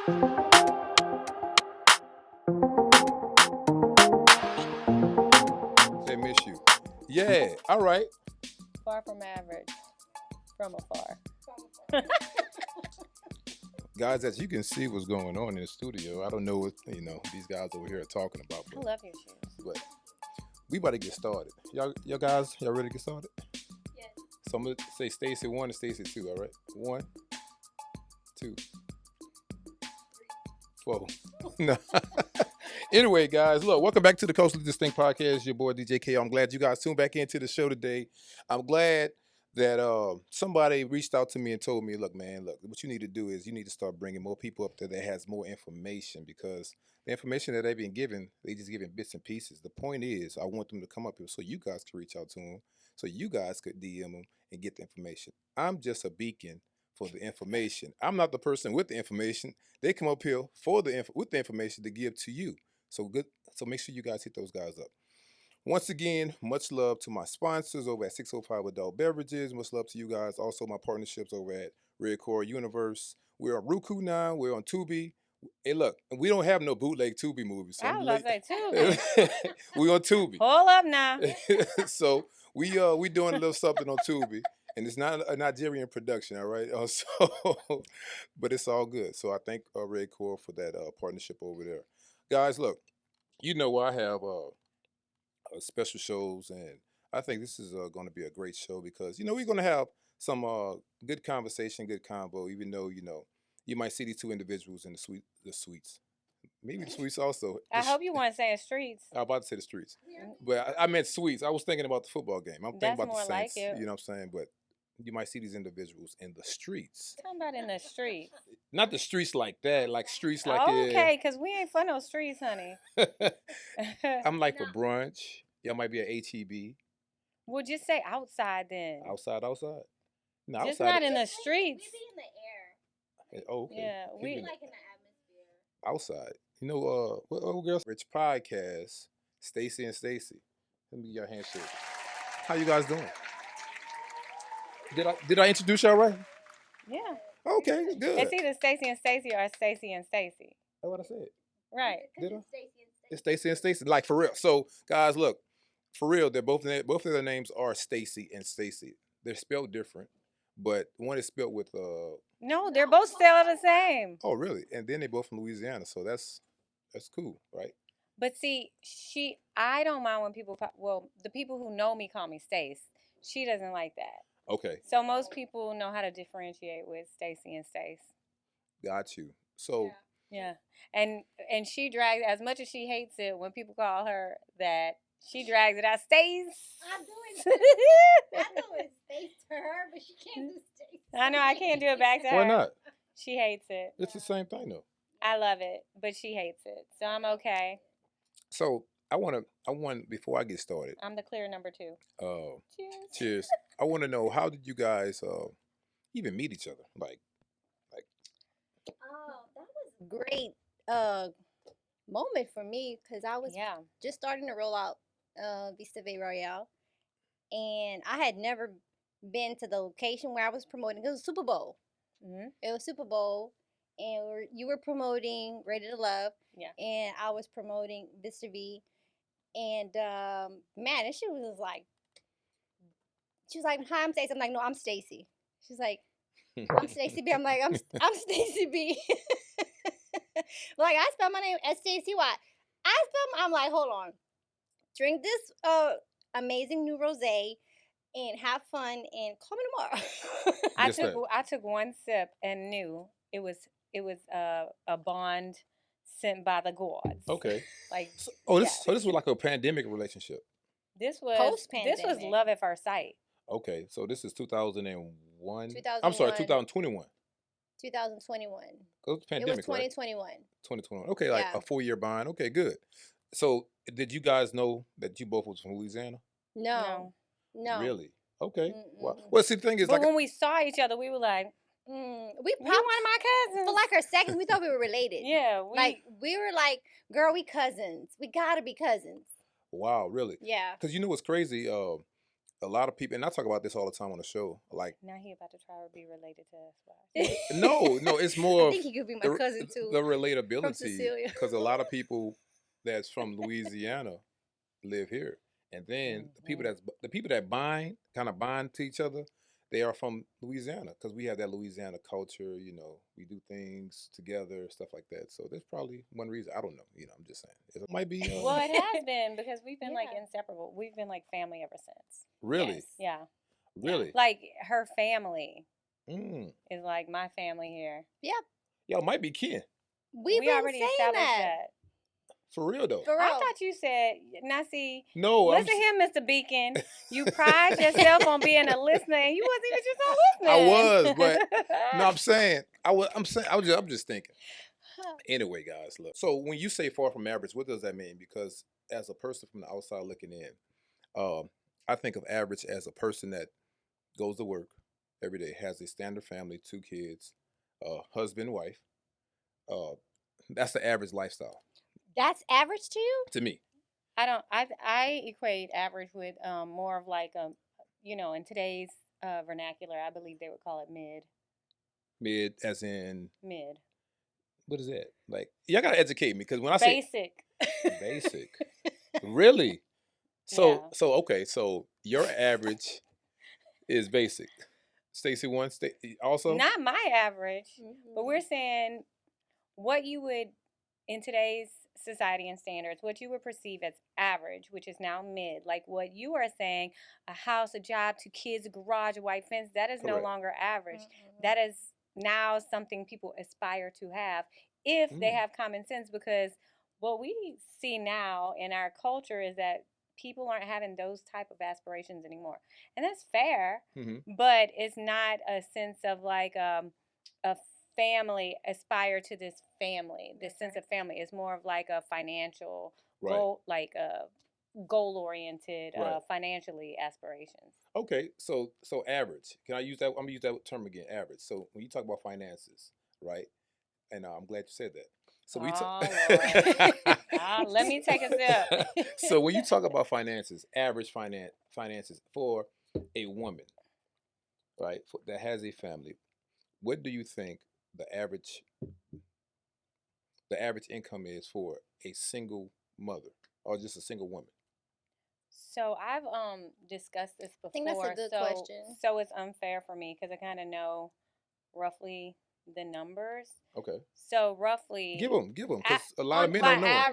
They miss you. Yeah. All right. Far from average. From afar. Guys, as you can see what's going on in the studio, I don't know what these guys over here are talking about, I love your shoes. but we about to get started. Y'all guys, y'all ready to get started? Yes. So I'm gonna say Stacy 1 and Stacy 2. All right, 1, 2, 4. No. Anyway, guys, look, welcome back to the Coastally Distinct Podcast. Your boy DJ K. I'm glad you guys tuned back into the show today. I'm glad that somebody reached out to me and told me, look, what you need to do is you need to start bringing more people up there that has more information, because the information that they've been given, they just giving bits and pieces. The point is, I want them to come up here so you guys can reach out to them, so you guys could DM them and get the information. I'm just a beacon for the information. I'm not the person with the information. They come up here for with the information to give to you. So good. So make sure you guys hit those guys up. Once again, much love to my sponsors over at 605 Adult Beverages. Much love to you guys. Also, my partnerships over at Red Core Universe. We're on Roku now. We're on Tubi. Hey, look, we don't have no bootleg Tubi movies. So I was about to say Tubi. We on Tubi. Hold up now. So we doing a little something on Tubi, and it's not a Nigerian production, all right. But it's all good. So I thank Red Core for that partnership over there, guys. Look, I have special shows, and I think this is going to be a great show because we're going to have some good conversation, good convo. Even though you might see these two individuals in the suites, maybe the suites also. I hope you weren't saying streets. I was about to say the streets, but I meant suites. I was thinking about the football game. I'm thinking That's about the more like Saints. it. You know what I'm saying? But you might see these individuals in the streets. Talking about in the streets. Not the streets like that, like streets like okay, because we ain't for no streets, honey. I'm like for brunch. Y'all might be at HEB. Well, just say outside then. Outside. No, just outside. not in the streets. We be in the air. Oh, okay. Yeah, We like in the atmosphere. Outside. What old girl? Rich Podcast, Stacy and Stacy. Let me get your handshake. How you guys doing? Did I introduce y'all right? Yeah. Okay, good. It's either Stacy and Stacy or Stacy and Stacy. That's what I said. Right. Did I? It's Stacy and Stacy. It's Stacy and Stacy, like for real. So, guys, look, for real, they're both of their names are Stacy and Stacy. They're spelled different, but one is spelled with No, they're both spelled the same. Oh, really? And then they both from Louisiana, so that's cool, right? But see, I don't mind when people the people who know me call me Stace. She doesn't like that. Okay. So most people know how to differentiate with Stacy and Stace. Got you. So yeah. And she drags, as much as she hates it when people call her that, she drags it out. Stace. I know it's Stace to her, but she can't do Stace. I know I can't do it back to her. why not? She hates it. It's the same thing though. I love it, but she hates it. So I'm okay. So I want before I get started. I'm the clear number 2. Cheers. I want to know, how did you guys even meet each other? Like. Oh, that was great moment for me because I was just starting to roll out Vista Bay Royale, and I had never been to the location where I was promoting. It was Super Bowl. Mm-hmm. It was Super Bowl, and you were promoting Ready to Love, and I was promoting Vista V, and man, and she was like, "Hi, I'm Stacy." I'm like, "No, I'm Stacy." She's like, "I'm Stacy B." I'm like, I'm Stacy B. Like, I spell my name S-T-A-C-Y. I'm like, hold on. Drink this amazing new rosé and have fun and call me tomorrow. I took one sip and knew it was a bond sent by the gods. Okay. Like so this was like a pandemic relationship. This was post-pandemic. This was love at first sight. Okay, so this is 2001. 2001. I'm sorry, 2021. 2021. It was pandemic, It was 2021. Right? 2021. Okay, like a 4-year bond. Okay, good. So did you guys know that you both was from Louisiana? No. Really? Okay. Well, see, the thing is, but when we saw each other, we were like, we one of my cousins. For like our second, we thought we were related. Yeah. We were like, girl, we cousins. We gotta be cousins. Wow, really? Yeah. Because what's crazy? a lot of people, and I talk about this all the time on the show. Like, Now he about to try to be related to us. Watch. no, it's more I of think he could be my cousin too. the relatability, Cecilia. because a lot of people that's from Louisiana live here, and then the people that kind of bind to each other, they are from Louisiana, because we have that Louisiana culture. You know, we do things together, stuff like that. So there's probably one reason. I don't know. You know, I'm just saying it might be. Well, it has been, because we've been like Yeah. inseparable. We've been like family ever since. Really, Yes. Yeah. really. Like her family Mm. is like my family here. Y'all might be kin. We've We been already saying established that. that. For real though. For real. I thought you said, now see, No, listen here, Mr. Beacon. You pride yourself on being a listener, and you wasn't even just on I listening. was, but no, I'm saying I'm just thinking. Anyway, guys, look. So when you say far from average, what does that mean? Because as a person from the outside looking in, I think of average as a person that goes to work every day, has a standard family, 2 kids, husband, wife. Uh, that's the average lifestyle That's average to you? to me. I equate average with more of like in today's vernacular, I believe they would call it mid. Mid, as in, Mid. what is that? Like, y'all gotta educate me, because when I say Basic. basic, really. Yeah. So okay, so your average is basic. Stacy one, also. Not my average, but Mhm. we're saying what you would, in today's society and standards, what you would perceive as average, which is now mid. Like what you are saying, a house, a job, 2 kids, a garage, a white fence, that is no Correct. longer average. Mhm. That is now something people aspire to have if they Mm. have common sense, because what we see now in our culture is that people aren't having those type of aspirations anymore. And that's fair, Hmm. but it's not a sense of like a family aspire to this family. This sense of family is more of like a financial Right. goal, like a goal oriented, Right. financially aspirations. Okay, so average. Can I use that? I'm gonna use that term again, average. So when you talk about finances, right? And I'm glad you said that. So we Let me take a sip. So when you talk about finances, average finances for a woman, right, that has a family, what do you think the average income is for a single mother or just a single woman? So I've discussed this before. I think that's a good question. So it's unfair for me because I kind of know roughly the numbers. Okay. So roughly, Give them, because a lot of men don't know.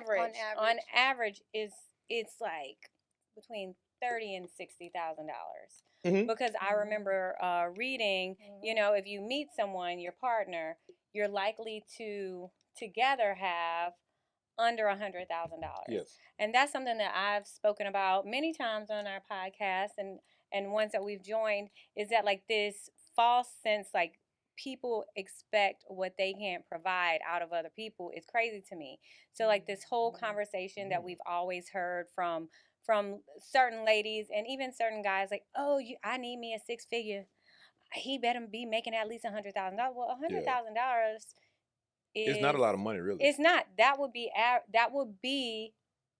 On average, it's like between $30,000 and $60,000. Mhm. Because I remember reading, if you meet someone, your partner, you're likely to together have under $100,000. Yes. And that's something that I've spoken about many times on our podcast and ones that we've joined, is that like this false sense like people expect what they can't provide out of other people is crazy to me. So like this whole conversation that we've always heard from certain ladies and even certain guys, like, oh, I need me a 6-figure. He better be making at least $100,000. Well, $100,000 it's not a lot of money, really. It's not. That would be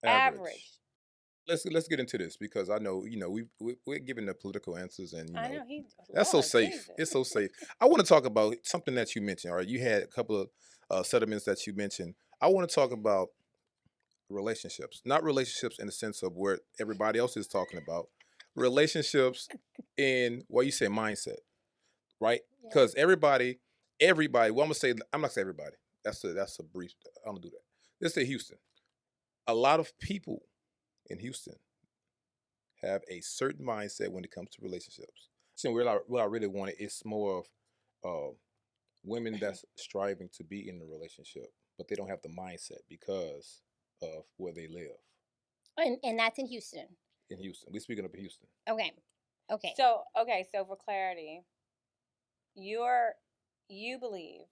average. Let's get into this, because I know we're giving the political answers, and I know that's so Lord safe. Jesus. It's so safe. I want to talk about something that you mentioned. All right, you had a couple of settlements that you mentioned. I want to talk about relationships, not relationships in the sense of where everybody else is talking about. Relationships in what you say mindset, right? Yeah. Because everybody. Well, I'm not gonna say everybody. That's a brief. I'm gonna do that. Let's say Houston. A lot of people in Houston have a certain mindset when it comes to relationships. So what I really wanted is more of women that's striving to be in a relationship, but they don't have the mindset because of where they live. And that's in Houston. In Houston, we're speaking of Houston. Okay. So for clarity, you believe,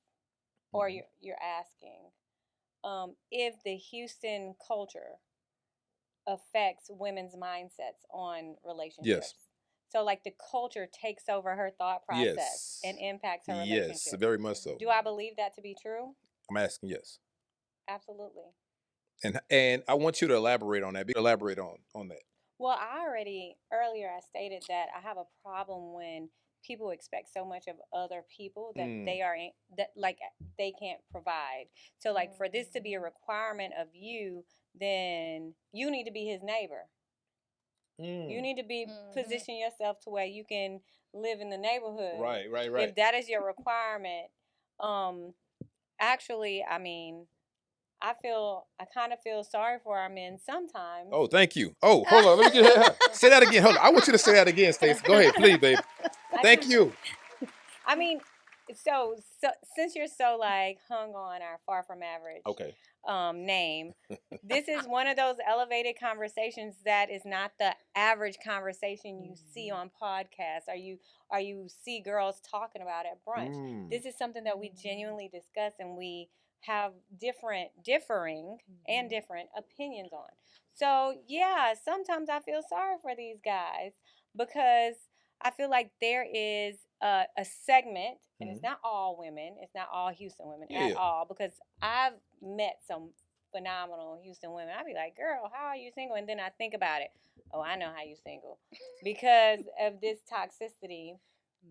or you're asking, if the Houston culture affects women's mindsets on relationships. Yes. So like the culture takes over her thought process Yes. and impacts her relationship. Yes, very much so. Do I believe that to be true? I'm asking yes. Absolutely. And I want you to elaborate on that. Elaborate on that. Well, earlier I stated that I have a problem when people expect so much of other people that they are that like they can't provide. So like for this to be a requirement of you, then you need to be his neighbor. You need to be position yourself to where you can live in the neighborhood. Right. If that is your requirement, actually, I mean, I kind of feel sorry for our men sometimes. Oh, thank you. Oh, hold on. Let me say that again. Hold on. I want you to say that again, Stacy. Go ahead, please, baby. Thank you. I mean, so since you're so like hung on our far from average name, this is one of those elevated conversations that is not the average conversation you see on podcasts or you see girls talking about at brunch. This is something that we genuinely discuss and we have differing opinions on. So yeah, sometimes I feel sorry for these guys because I feel like there is a segment, and it's not all women, it's not all Houston women at all, because I've met some phenomenal Houston women. I'd be like, girl, how are you single? And then I think about it. Oh, I know how you single. Because of this toxicity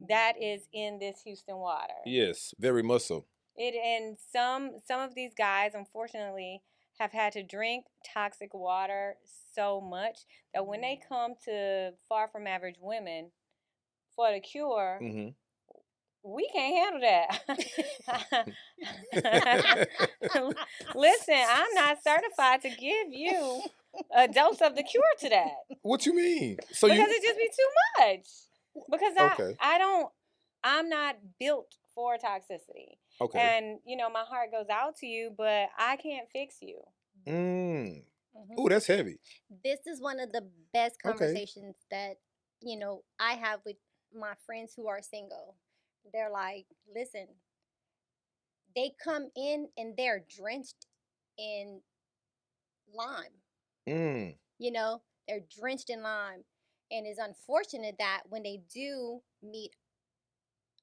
that is in this Houston water. Yes, very much so. And some of these guys, unfortunately, have had to drink toxic water so much that when they come to far from average women for the cure, we can't handle that. Listen, I'm not certified to give you a dose of the cure to that. What you mean? So because it just be too much. Because I'm not built for toxicity. Okay. And my heart goes out to you, but I can't fix you. Oh, that's heavy. This is one of the best conversations that I have with my friends who are single. They're like, listen, they come in and they're drenched in lime. They're drenched in lime. And it's unfortunate that when they do meet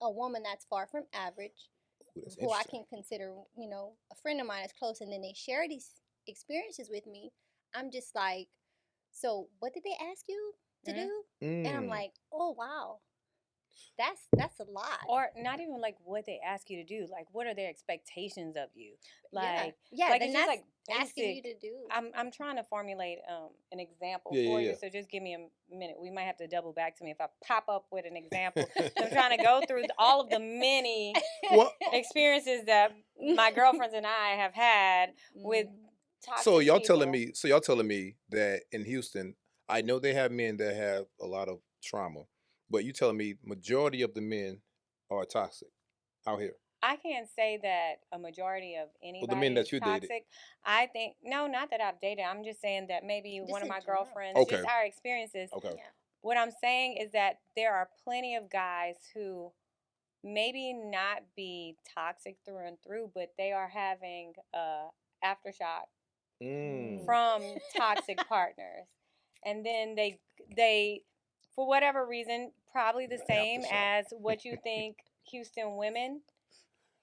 a woman that's far from average, who I can consider, a friend of mine is close, and then they share these experiences with me, I'm just like, so what did they ask you to do? And I'm like, oh, wow. That's a lot. Or not even like what they ask you to do. Like, what are their expectations of you? Like, like it's just like asking you to do. I'm trying to formulate an example for you. So just give me a minute. We might have to double back to me if I pop up with an example. I'm trying to go through all of the many experiences that my girlfriends and I have had with toxic So y'all people. telling me that in Houston, I know they have men that have a lot of trauma. But you telling me majority of the men are toxic out here? I can't say that a majority of anybody the men that you toxic. dated. I think not that I've dated. I'm just saying that maybe just one of my girlfriends, just our experiences. Okay. Yeah. What I'm saying is that there are plenty of guys who maybe not be toxic through and through, but they are having aftershock from toxic partners, and then they for whatever reason, probably the same as what you think Houston women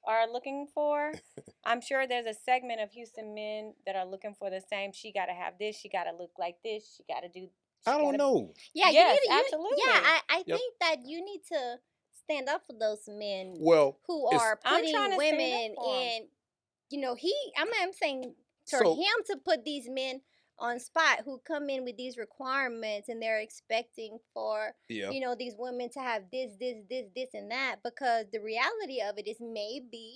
are looking for. I'm sure there's a segment of Houston men that are looking for the same. She got to have this. She got to look like this. She got to do. I don't know. Yeah, yes, absolutely. Yeah, I think that you need to stand up for those men. Well, who are putting women in. I'm saying for him to put these men on spot who come in with these requirements, and they're expecting for these women to have this, and that, because the reality of it is maybe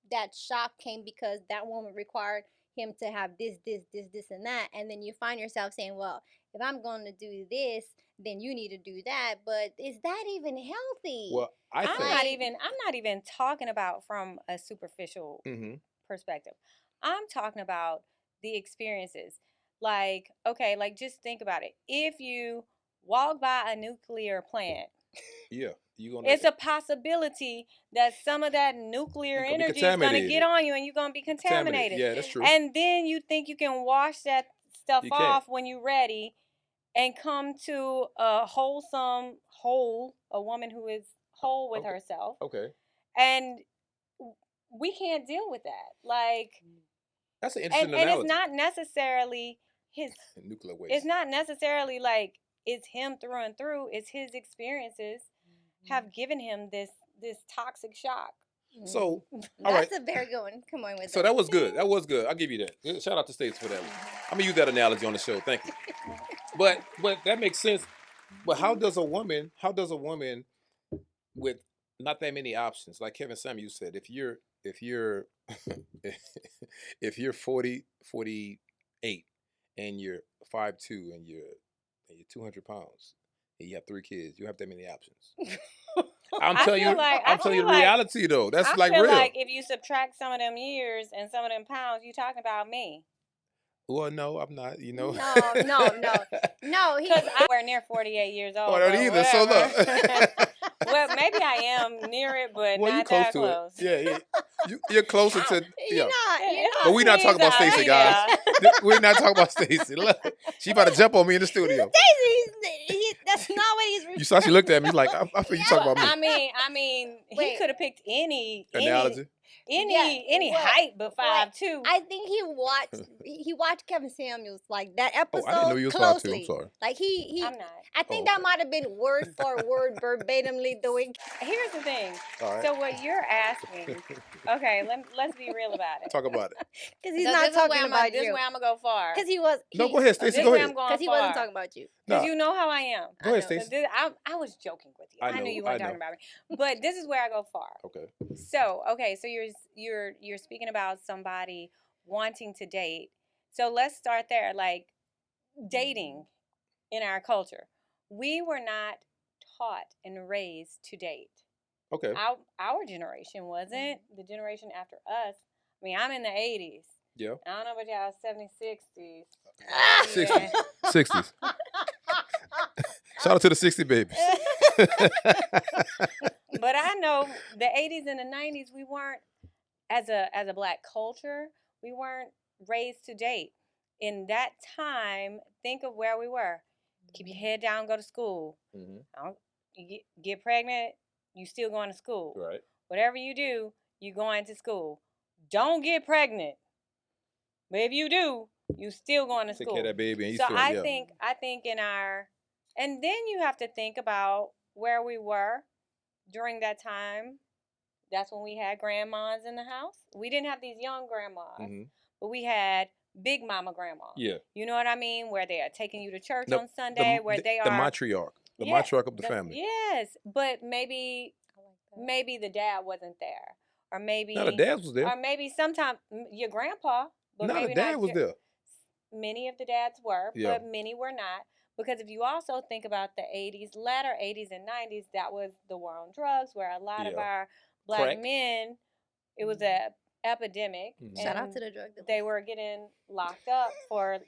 that shock came because that woman required him to have this, and that, and then you find yourself saying, well, if I'm going to do this, then you need to do that. But is that even healthy? Well, I'm not even talking about from a superficial perspective. I'm talking about the experiences. Like, okay, like just think about it. If you walk by a nuclear plant, it's a possibility that some of that nuclear energy is going to get on you and you're going to be contaminated. Yeah, that's true. And then you think you can wash that stuff off when you're ready and come to a a woman who is whole with herself. Okay. And we can't deal with that. Like, that's an interesting analogy. And it's not necessarily his nuclear waste. it's not necessarily like it's him through and through. It's his experiences have given him this toxic shock. So, all That's right. a very good one. Come on with So that was good. That was good. I'll give you that. Shout out to Stacy for that one. I'm gonna use that analogy on the show. Thank you. But that makes sense. But how does a woman with not that many options, like Kevin Samuel said, if you're if you're 40, 48 and you're 5'2" and you're 200 pounds and you have 3 kids, you have that many options. I'm telling you the reality though. That's like real. Like if you subtract some of them years and some of them pounds, you talking about me. Well, no, I'm not. You know. No. Because I'm nowhere near 48 years old. Oh, not either. So look. Well, maybe I am near it, but well, not you close that to close. it. Yeah. You're closer to. Yeah. But we're not talking about Stacy, guys. We're not talking about Stacy. Look, she about to jump on me in the studio. Stacy, that's not what he's. You saw she looked at me. He's like, I feel you talking about me. I mean, he could have picked any analogy. Any height but 5'2". I think he watched Kevin Samuels like that episode I didn't know he was closely. 5'2". I'm sorry. Like he I'm not. I think that might have been word for word verbatimly the way. Here's the thing. All right. So what you're asking, okay, let's be real about it. Talk about it. Because he's not talking about you. This is where I'm gonna go far. Because he was. No, go ahead, Stacy. Go ahead. Because he wasn't talking about you. Because you know how I am. Go ahead, Stacy. I was joking with you. I knew you weren't talking about me. But this is where I go far. Okay. So you're speaking about somebody wanting to date. So let's start there. Like dating in our culture, we were not taught and raised to date. Okay. Our generation wasn't. The generation after us. I mean, I'm in the 80s. Yeah. I don't know about y'all 70s, 60s. 60s. Shout out to the 60 babies. But I know the 80s and the 90s, we weren't, as a black culture, we weren't raised to date. In that time, think of where we were. Keep your head down, go to school. Mm-hmm. You get pregnant, you still going to school. Right. Whatever you do, you going to school. Don't get pregnant. But if you do, you still going to school. Take care of that baby. And you so still, I think in our, and then you have to think about where we were during that time. That's when we had grandmas in the house. We didn't have these young grandmas, but we had big mama grandma. Yeah. You know what I mean? Where they are taking you to church on Sunday, they are the matriarch. The matriarch of the family. Yes. But maybe the dad wasn't there. Or maybe no, the dad was there. Or maybe sometimes your grandpa, but no, maybe the dad not was there. Many of the dads were, but many were not. Because if you also think about the 80s, latter 80s and 90s, that was the war on drugs, where a lot of our black men, it was an epidemic. Mm-hmm. Shout out to the drug dealers. They were getting locked up for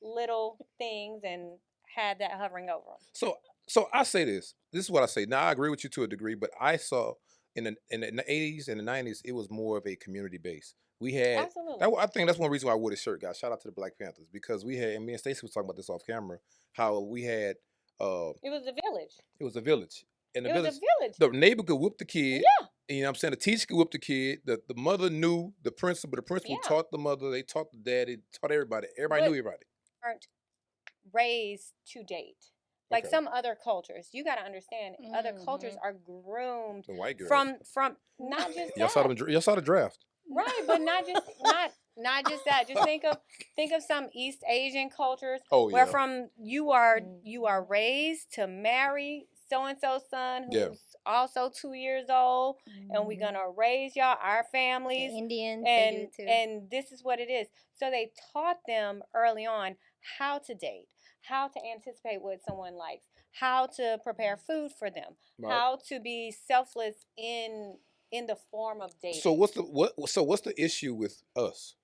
little things and had that hovering over them. So I say this. This is what I say. Now, I agree with you to a degree, but I saw in the 80s and the 90s, it was more of a community base. We had, I think that's one reason why I wore this shirt, guys. Shout out to the Black Panthers, because we had, and me and Stacy was talking about this off camera, how we had. It was a village. It was a village. And it was a village. The neighbor could whoop the kid. Yeah. And, you know what I'm saying? The teacher could whoop the kid. The mother knew the principal. The principal taught the mother. They taught the dad. They taught everybody. Everybody knew everybody. Weren't raised to date. Like some other cultures, you got to understand. Other cultures are groomed the white girls. from not just y'all saw the draft. Right, but not just just that. Just think of some East Asian cultures where from you are raised to marry so and so's son who's also 2 years old, and we're gonna raise our families. The Indians, and this is what it is. So they taught them early on how to date, how to anticipate what someone likes, how to prepare food for them, how to be selfless in the form of dating. So what's the issue with us?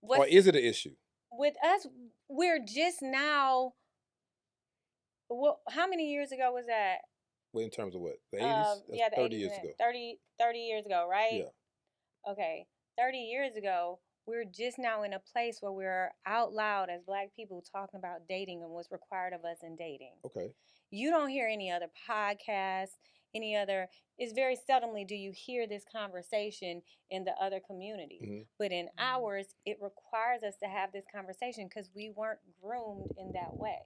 Or is it an issue? With us, we're just now. Well, how many years ago was that? Well, in terms of what? The 80s? Yeah, the 30 80s, years ago. 30 years ago, right? Yeah. Okay. 30 years ago, we're just now in a place where we're out loud as Black people talking about dating and what's required of us in dating. Okay. You don't hear any other podcasts, any other, it's very seldomly do you hear this conversation in the other communities. Mm-hmm. But in ours, it requires us to have this conversation because we weren't groomed in that way.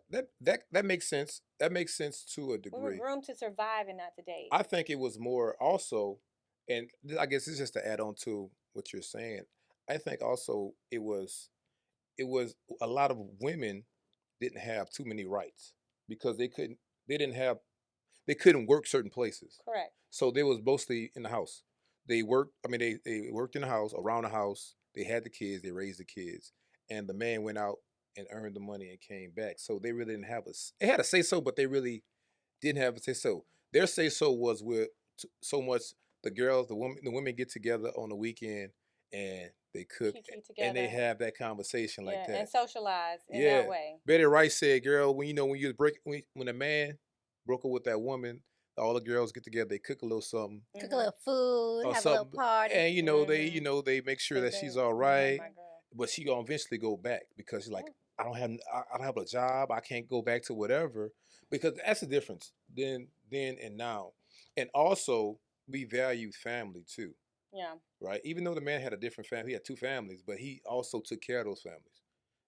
That makes sense. That makes sense to a We were degree. groomed to survive and not to date. I think it was more also, and I guess it's just to add on to what you're saying. I think also it was a lot of women didn't have too many rights because they didn't have they couldn't work certain places. Correct. So they was mostly in the house. They worked. I mean, they worked in the house, around the house. They had the kids. They raised the kids, and the man went out and earned the money and came back. So they really didn't have They had a say so, but they really didn't have a say so. Their say so was with so much. The women get together on the weekend and they cook and they have that conversation like that and socialize in yeah. that way. Betty Rice said, "Girl, when when a man broke up with that woman, all the girls get together, they cook a little something, Cook a little food, or have a little something, party. and they make sure that she's all right. But she gonna eventually go back because she's like, I don't have a job, I can't go back to whatever because that's the difference then and now, and also we value family too." Yeah. Right. Even though the man had a different family, he had two families, but he also took care of those families.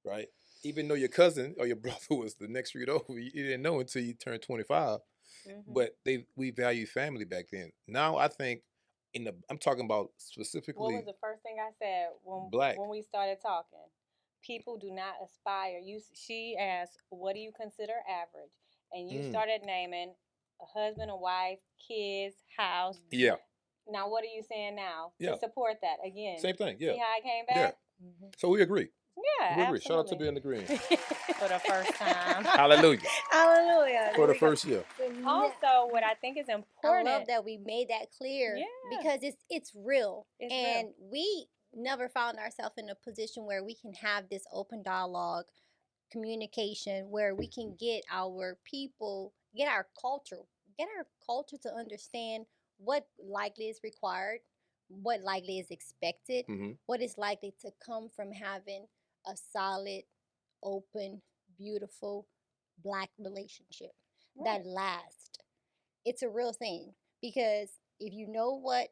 Right. Even though your cousin or your brother was the next street over, you didn't know until you turned 25. Mm-hmm. But we valued family back then. Now I think I'm talking about specifically. What was the first thing I said when we started talking? People do not aspire. She asked, "What do you consider average?" And you started naming a husband, a wife, kids, house. Yeah. Now, what are you saying now to support that again? Same thing. Yeah. See how I came back? Yeah. Mm-hmm. So we agree. Yeah, we agree. absolutely. Shout out to being agreeing for the first time. Hallelujah. Hallelujah. For the first year. Also, what I think is important. I love that we made that clear because it's real. And we never found ourselves in a position where we can have this open dialogue, communication, where we can get our people, get our culture to understand what likely is required, what likely is expected, what is likely to come from having a solid, open, beautiful Black relationship that lasts. It's a real thing because if you know what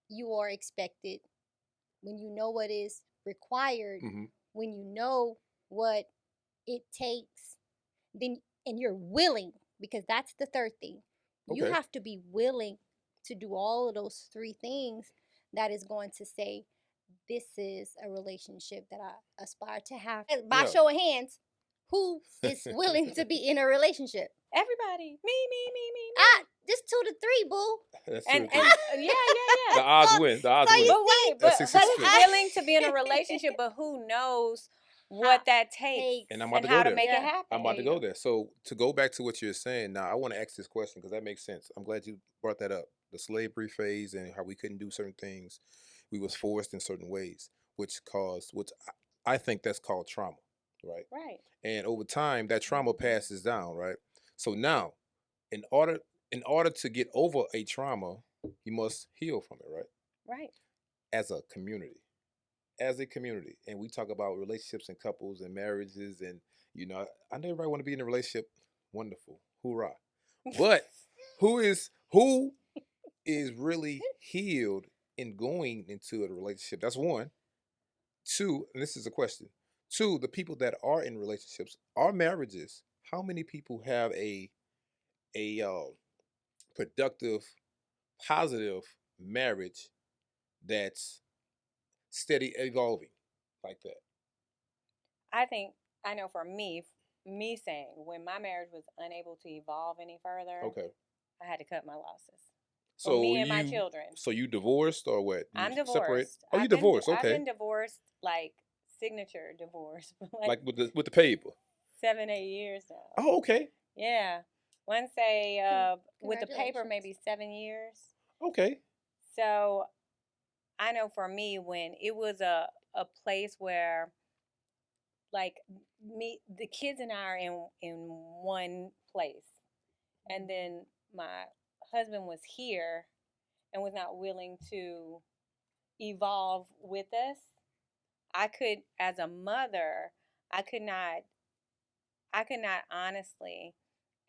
you are expected, when you know what is required, when you know what it takes, then and you're willing, because that's the third thing. You have to be willing to do all of those three things. That is going to say, this is a relationship that I aspire to have. By show of hands, who is willing to be in a relationship? Everybody. Me. Just 2 to 3, boo. That's and yeah. The odds win. The odds win. But wait, but who's willing to be in a relationship, but who knows what that takes and I'm about to how go to make it happen. I'm about to go there. So to go back to what you're saying, now I want to ask this question because that makes sense. I'm glad you brought that up. The slavery phase and how we couldn't do certain things. We was forced in certain ways, which I think that's called trauma, right? Right. And over time, that trauma passes down, right? So now, in order to get over a trauma, you must heal from it, right? Right. As a community. And we talk about relationships and couples and marriages, and I know everybody want to be in a relationship. Wonderful, hoorah! But who is really healed in going into a relationship? That's one. Two, and this is a question. Two, the people that are in relationships, are marriages. How many people have a productive, positive marriage that's steady evolving like that? I know for me saying when my marriage was unable to evolve any further, I had to cut my losses. So for me and my children. So you divorced or what? I'm divorced. Separate? Oh, you divorced? Okay. I've been divorced, like signature divorce, like with the paper. 7-8 years now. Oh, okay. Yeah. One say with the paper maybe 7 years. Okay. So I know for me when it was a place where like the kids and I are in one place, and then my husband was here and was not willing to evolve with us. I could, as a mother, I could not honestly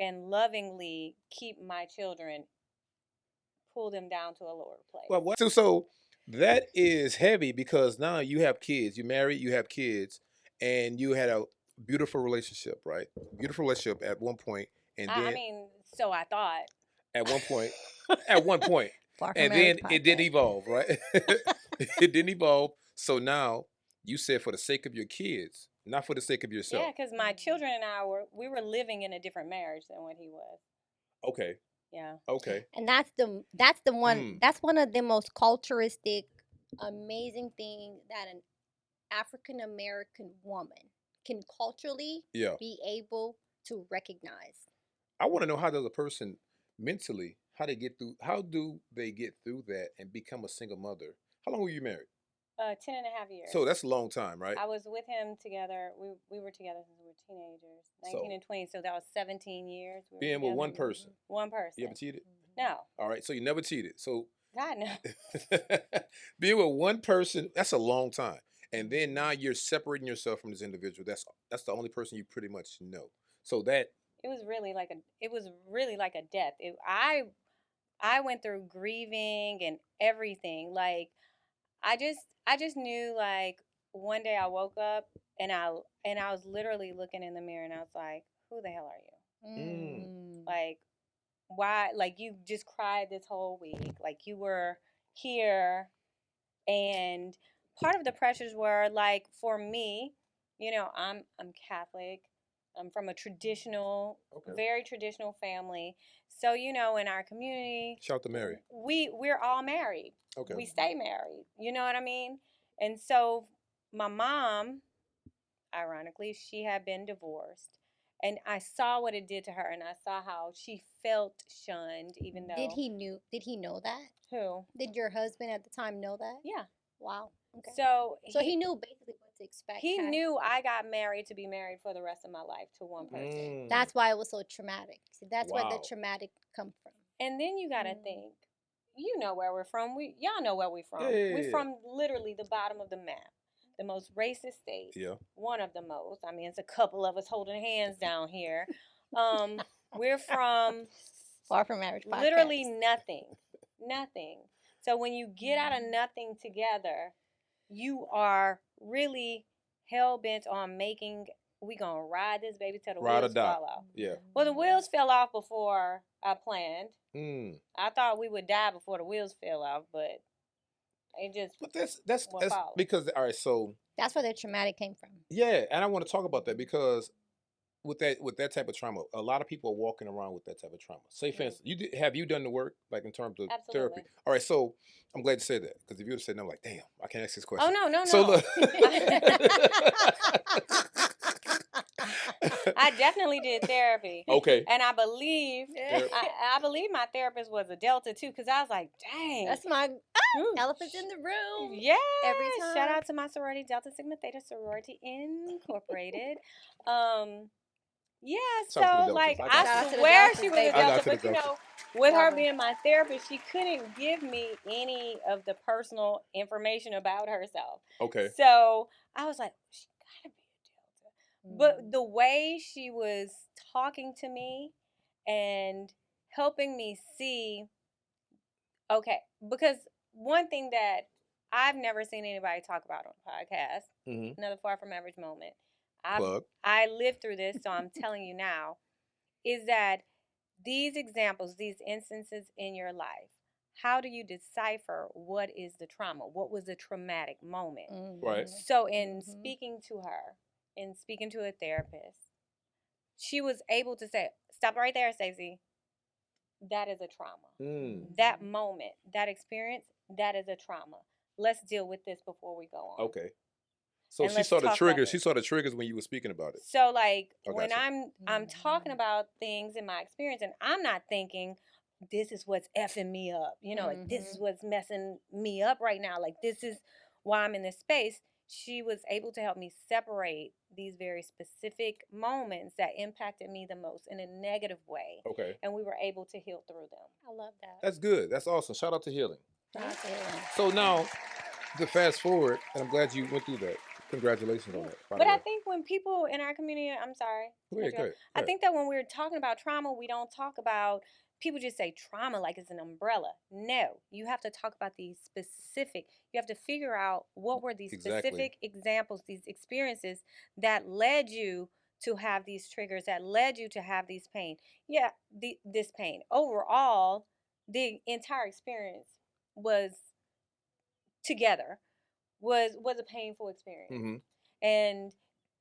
and lovingly keep my children, pull them down to a lower place. Well, so that is heavy because now you have kids. You married, you have kids, and you had a beautiful relationship, right? Beautiful relationship at one point, and I then mean, so I thought. at one point, at one point, Far from and Marriage then it didn't podcast. evolve, right? It didn't evolve. So now you said for the sake of your kids, not for the sake of yourself. Yeah, because my children and I were living in a different marriage than what he was. Okay. Yeah. Okay. And that's the one that's one of the most culturistic, amazing thing that an African American woman can culturally Yeah. be able to recognize. I want to know how does a person mentally how do they get through that and become a single mother? How long were you married? 10 and a half years. So that's a long time, right? I was with him together. We were together since we were teenagers, 19 So- and 20. So that was 17 years. We were Being with together. one person. One person. You ever cheated? No. All right. So you never cheated. So God, no. being with one person, that's a long time. And then now you're separating yourself from this individual. That's the only person you pretty much know. So that It was really like a death. I went through grieving and everything. Like I just knew, like, one day I woke up and I was literally looking in the mirror and I was like, who the hell are you? Like, why? Like, you just cried this whole week. Like, you were here. And part of the pressures were, like, for me, I'm Catholic. I'm from a traditional, very traditional family. So, in our community, shout to Mary. we're all married. Okay. We stay married. You know what I mean? And so my mom, ironically, she had been divorced. And I saw what it did to her, and I saw how she felt shunned, even though. Did he know that? Who? Did your husband at the time know that? Yeah. Wow. Okay. So he knew basically what to expect. He knew I got married to be married for the rest of my life to one person. That's why it was so traumatic. See, that's where the Wow. traumatic come from. And then you got to think, you know where we're from. Y'all know where we're from. Yeah. We're from literally the bottom of the map. The most racist state. Yeah. One of the most. I mean, it's a couple of us holding hands down here. We're from Far from Marriage podcast. literally nothing. Nothing. So when you get out of nothing together, you are really hell bent on we gonna ride this baby till the wheels fall off. Yeah. Well, the wheels fell off before I planned. Mm. I thought we would die before the wheels fell off, but it just. But that's followed. because all right. So that's where the traumatic came from. yeah, and I want to talk about that because with that type of trauma, a lot of people are walking around with that type of trauma. Say, for instance, have you done the work like in terms of therapy? All right, so I'm glad you said that because if you would have said no, I'm like, damn, I can't ask this question. Oh no. So look. I definitely did therapy. Okay. And I believe I believe my therapist was a Delta too, because I was like, dang. That's my elephants in the room. Yeah. Every time. Shout out to my sorority, Delta Sigma Theta Sorority Incorporated. Yeah, so like I swear she was a Delta, but with her being my therapist, she couldn't give me any of the personal information about herself. Okay. So I was like, she gotta be a Delta. But the way she was talking to me and helping me see, okay, because one thing that I've never seen anybody talk about on the podcast, another Far From Average moment. I lived through this, so I'm telling you now, is that these examples, these instances in your life, how do you decipher what is the trauma? What was the traumatic moment? Right. So in speaking to her, in speaking to a therapist, she was able to say, stop right there, Stacy. That is a trauma. That moment, that experience, that is a trauma. Let's deal with this before we go on. Okay. So she saw the triggers. She saw the triggers when you were speaking about it. So like when I'm talking about things in my experience, and I'm not thinking this is what's effing me up, like this is what's messing me up right now. Like this is why I'm in this space. She was able to help me separate these very specific moments that impacted me the most in a negative way. Okay. And we were able to heal through them. I love that. That's good. That's awesome. Shout out to healing. Shout out to healing. So now, to fast forward, and I'm glad you went through that. Congratulations on that. By But the I way. think when people in our community, I'm sorry. Go ahead, go ahead, go I ahead. think that when we're talking about trauma, we don't talk about, people just say trauma like it's an umbrella. No, you have to talk about these specific, you have to figure out what were these Exactly. specific examples, these experiences that led you to have these triggers, that led you to have these pain. Yeah, this pain. Overall, the entire experience was together was a painful experience. Mm-hmm. And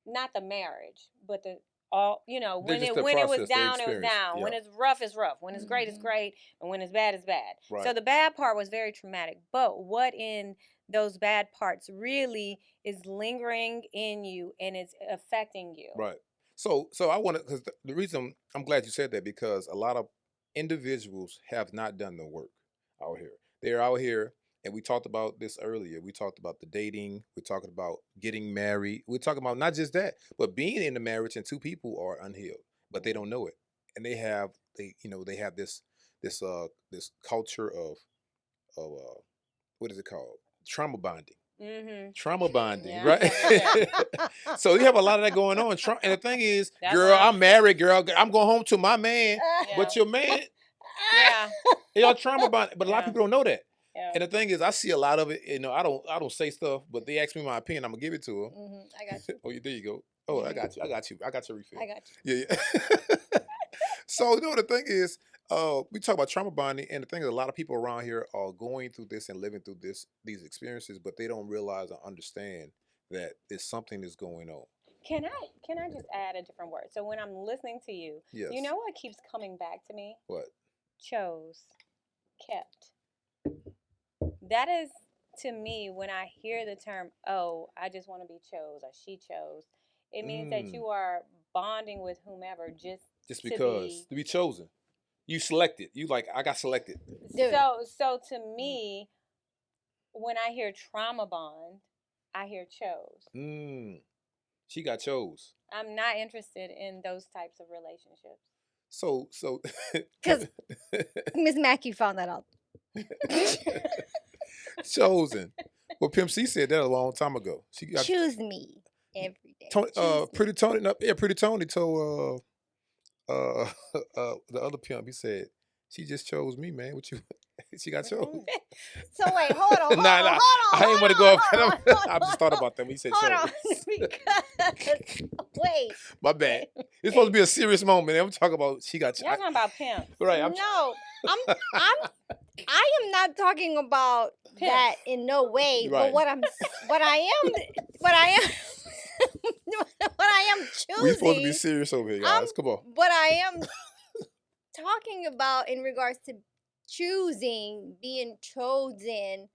not the marriage, but the all, They're when just it the when it was process, the down, it was experience. down. When Yeah. it's rough, it's rough. When it's great, it's Mhm. great. And when it's bad, it's bad. So Right. the bad part was very traumatic. But what in those bad parts really is lingering in you and it's affecting you? Right. So I want to, because the reason I'm glad you said that, because a lot of individuals have not done the work out here. They're out here, and we talked about this earlier. We talked about the dating. We're talking about getting married. We're talking about not just that, but being in a marriage and two people are unhealed, but they don't know it, and they have this culture of what is it called? Trauma bonding. Mm-hmm. Trauma bonding, Yeah, right? yeah. So you have a lot of that going on. And the thing is, That's girl, why I'm married, girl. I'm going home to my man, Yeah. but your man, Yeah. y'all trauma bonding. But a lot of Yeah. people don't know that. Yeah. And the thing is, I see a lot of it. I don't say stuff, but they ask me my opinion. I'm gonna give it to them. I got you. Oh, there you go. Oh, I got you. I got your refill. I got you. Yeah. So the thing is, we talk about trauma bonding, and the thing is, a lot of people around here are going through this and living through these experiences, but they don't realize or understand that there's something that's going on. Can I just add a different word? So when I'm listening to you, Yes. you know what keeps coming back to me? What? Chose, kept. That is, to me, when I hear the term, oh, I just want to be chose or she chose, it means that you are bonding with whomever just because to be chosen. You selected. You like, I got selected. Dude. So to me, when I hear trauma bond, I hear chose. She got chose. I'm not interested in those types of relationships. So Because Miss Mackey found that out. Chosen. Well, Pimp C said that a long time ago. She got choose me every day. Pretty Tony. No, yeah, Pretty Tony told the other pimp. He said, "She just chose me, man. What you? She got chose." So wait, hold on. Hold on. I ain't want to go up. I just thought about that when he said hold chose. on, because wait. My bad. It's supposed to be a serious moment. I'm talking about she got. Y'all talking about pimp, right? No, I am not talking about pimp. That in no way. Right. But what I am choosing. We supposed to be serious over here, guys. Come on. What I am talking about in regards to choosing, being chosen.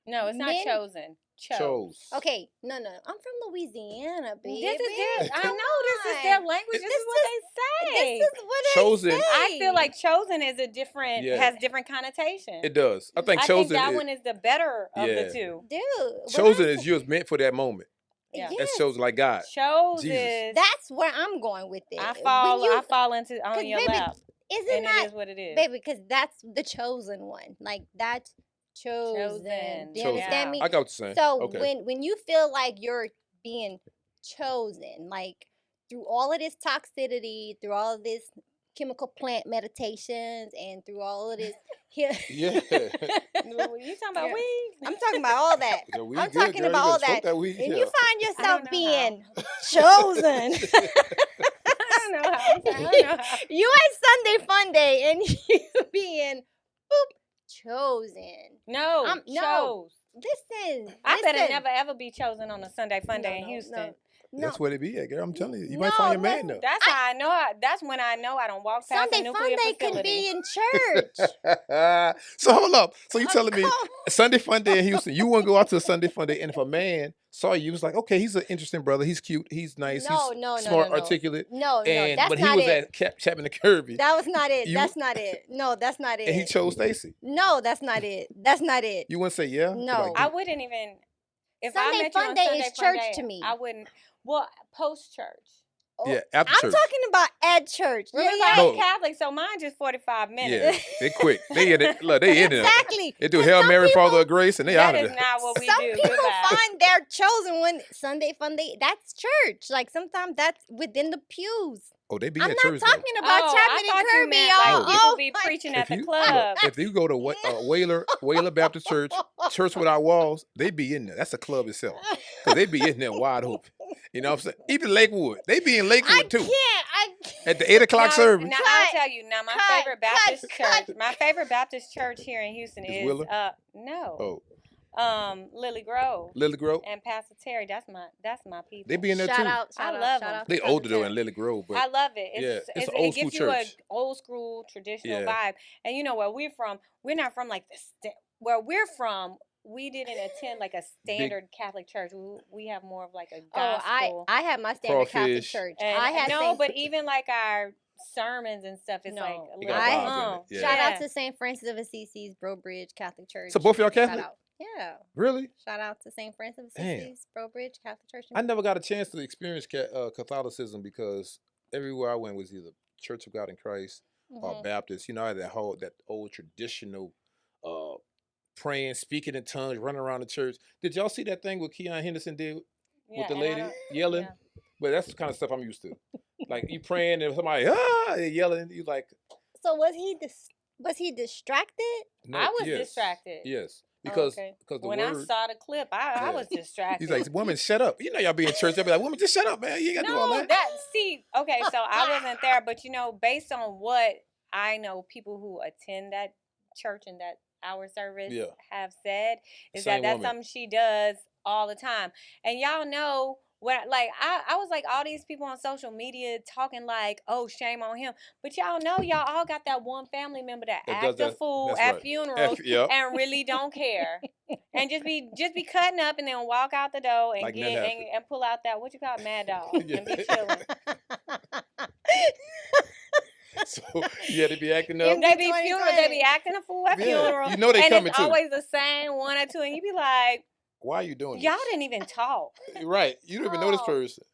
No, it's not chosen. Chose. Okay, no. I'm from Louisiana, baby. This is I know this is their language. This is what they say. This is what chosen. they say. I feel like chosen is a different, has different connotation. It does. I think chosen. I think that one is the better of the two. Dude, chosen is yours meant for that moment. Yeah. Yes. That's chosen like God. Chosen. That's where I'm going with it. I fall into on your lap. Isn't that it is what it is, baby? Because that's the chosen one. Like that's chosen. Do you understand me? I got what you're saying. So okay. when you feel like you're being chosen, like through all of this toxicity, through all of this chemical plant meditations, and through all of this, yeah. You talking about weed? I'm talking about all that. I'm talking about all that. And you find yourself being chosen. I don't know how. You at Sunday Fun Day and you being chosen. No, chose. Listen. I better never ever be chosen on a Sunday Fun Day in Houston. No. That's what it be at, girl. I'm telling you. You might find your man though. That's how I know. That's when I know I don't walk past Sunday a Fun nuclear Day facility. could be in church. So hold up. So you telling me Sunday Fun Day in Houston, you wouldn't go out to a Sunday Fun Day, and if a man saw you, was like, okay, he's an interesting brother. He's cute. He's nice. He's smart, articulate. No, that's not it. But he was at Chapman and Kirby. That was not it. That's not it. No, that's not it. And he chose Stacy. No, that's not it. That's not it. You wouldn't say yeah? No. I wouldn't even. If Sunday I met Fun you on Day Sunday is Fun church Day, to me. I wouldn't. Well, post church. Yeah, after I'm church. talking about at church. Remember, I'm Catholic, so mine just 45 minutes. Yeah, they quick. They in it. Look, they in it. Exactly. They do Hail Mary, Father of Grace, and they out of That it. is not what we Some do. people find their chosen one. Sunday fun day. That's church. Like sometimes that's within the pews. Oh, they be I'm at not church talking about I Chapman and thought you Kirby, meant y'all. like people Oh be my preaching though. at the Look, club. if you go to Whaler Baptist Church, Church Without Walls, they be in there. That's a club itself. Because they be in there wide open. You know what I'm saying? Even Lakewood. They be in I Lakewood too. can't. At the 8 o'clock service. Now Cut, I'll tell you. Now my cut, favorite Baptist cut. church. My favorite Baptist church here in Houston Is is Willer? no. Oh, Lily Grove Lily Grove. and Pastor Terry. That's my people. They be in there Shout too. out, I shout out, love shout them. out. to They Pastor older though in Terry. Lily Grove, but I love it. it's an it old school gives you a church. old school traditional Yeah. vibe. And you know where we're from, we're not from like where we're from. We didn't attend like a standard Catholic church. We have more of like a gospel. I had my standard Catholic Crawfish. church. And I had no, Saint, but even like our sermons and stuff, it's No. like a You little got vibes in it. Yeah. shout out to St. Francis of Assisi's Bro Bridge Catholic Church. So both of y'all Shout Catholic? out. Yeah. Really? Shout out to St. Francis of Damn. Assisi's Bro Bridge Catholic Church. I never got a chance to experience Catholicism because everywhere I went was either Church of God in Christ or Mhm. Baptist. You know, I had that old traditional praying, speaking in tongues, running around the church. Did y'all see that thing what Keon Henderson did with the and I lady don't- yelling? yeah. But that's the kind of stuff I'm used to. Like you praying and somebody they yelling, you like. So was he distracted? No, I was yes, distracted. Yes, Oh, because okay. the When word. I saw the clip, I Yeah. was distracted. He's like, woman, shut up. You know y'all be in church. They'll be like, woman, just shut up, man. You ain't got to do all no, that. see, okay, so I wasn't there, but you know, based on what I know, people who attend that church and that our service Yeah. have said is Same that's woman. something she does all the time. And y'all know what, like, I was like all these people on social media talking like, oh, shame on him. But y'all know y'all all got that one family member that That act does a that. fool That's at right. funerals Yep. and really don't care. And just be cutting up and then walk out the door and Like get nothing happened. and pull out that what you call it, mad dog Yeah. and be chilling. So yeah, they be acting up. In They be 2020. funerals, they be acting a fool at Yeah, funerals. you know they and coming it's too. always the same one or two, and you be like, Why are you doing y'all this? didn't even talk. Right. You don't even know this Oh, person.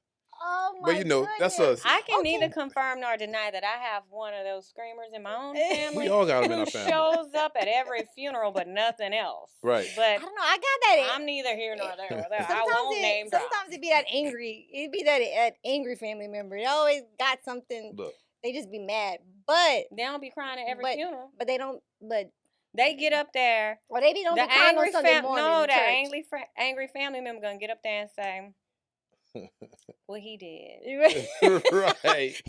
Oh my But you know, that's goodness. us. I can Okay. neither confirm nor deny that I have one of those screamers in my own family. We all got them in who our family. shows up at every funeral but nothing else. Right. But I don't know. I got that. I'm neither here nor there. I Sometimes won't name drop. sometimes it be that angry. It be that angry family member. They always got something. Look, They just be mad, but They don't be crying at every funeral. but they don't. But They get up there. or they don't The be crying on angry Sunday morning. no, in the church. angry family member gonna get up there and say, "Well, he did. right.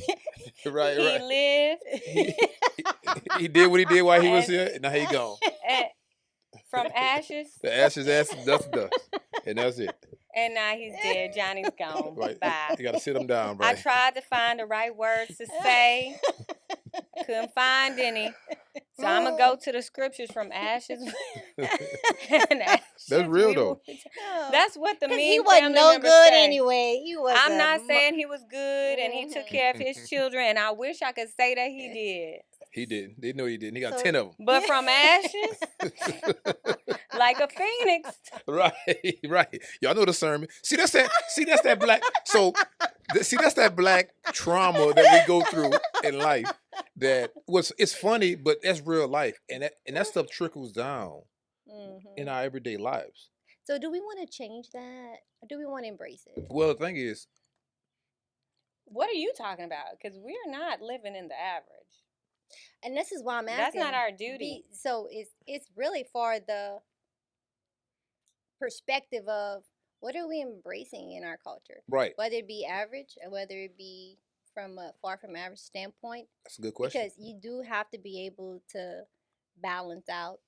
Right. He lived He did what he did while he was here, and now he gone. from ashes, The ashes, dust, and that's it. and now he's dead. Johnny's gone. Right. Bye." You gotta sit him down, I right? tried to find the right words to say. Couldn't find any. So I'm gonna go to the scriptures from ashes. And ashes That's real we though. will return. That's what the 'Cause mean he wasn't family no members good say. anyway. He was. I'm not saying he was good and he took Mhm. care of his children, and I wish I could say that he did. He didn't. They know he didn't. He got So- 10 of But from ashes, like a phoenix. them. Right. Y'all know the sermon. See, that's that black. So, that's that black trauma that we go through in life. It's funny, but that's real life, and that stuff trickles down Mhm. in our everyday lives. So do we want to change that? Or do we want to embrace it? Well, the thing is, What are you talking about? Because we're not living in the average. And this is why I'm That's asking. not our duty. So it's really for the perspective of what are we embracing in our culture, right? whether it be average or whether it be from a far from average standpoint. That's a good question. Because you do have to be able to balance out.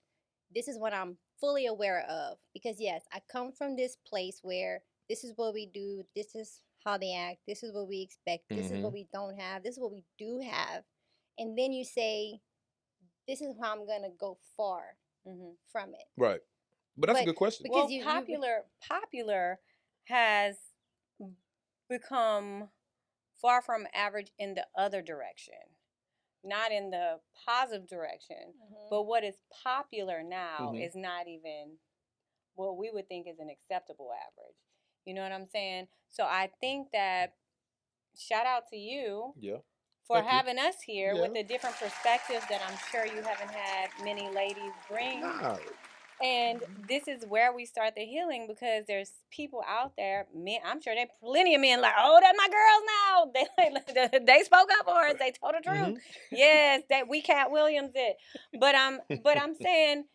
This is what I'm fully aware of. Because yes, I come from this place where this is what we do. This is how they act. This is what we expect. This is what we don't have. This is what we do have. And then you say, this is how I'm going to go far from it. Right. But that's a good question. Because well, popular has become far from average in the other direction, not in the positive direction. But what is popular now is not even what we would think is an acceptable average. You know what I'm saying? So I think that shout out to you for Thank you. having us here with the different perspectives that I'm sure you haven't had many ladies bring. Nah. And this is where we start the healing, because there's people out there, men, I'm sure there are plenty of men like, oh, that's my girls now. They spoke up for us. They told the truth. Yes, that we Cat Williams did. But I'm saying,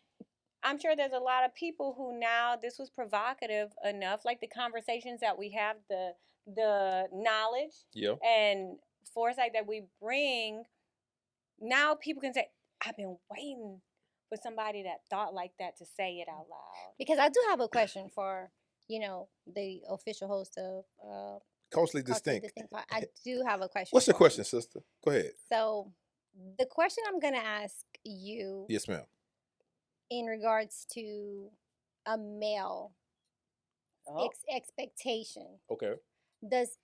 I'm sure there's a lot of people who now this was provocative enough, like the conversations that we have, the knowledge and foresight that we bring. Now people can say, I've been waiting for somebody that thought like that to say it out loud. Because I do have a question for, the official host of Culturally Distinct. I do have a question. What's your question, sister? Go ahead. So, the question I'm going to ask you. Yes, ma'am. In regards to a male expectation. Okay. Does.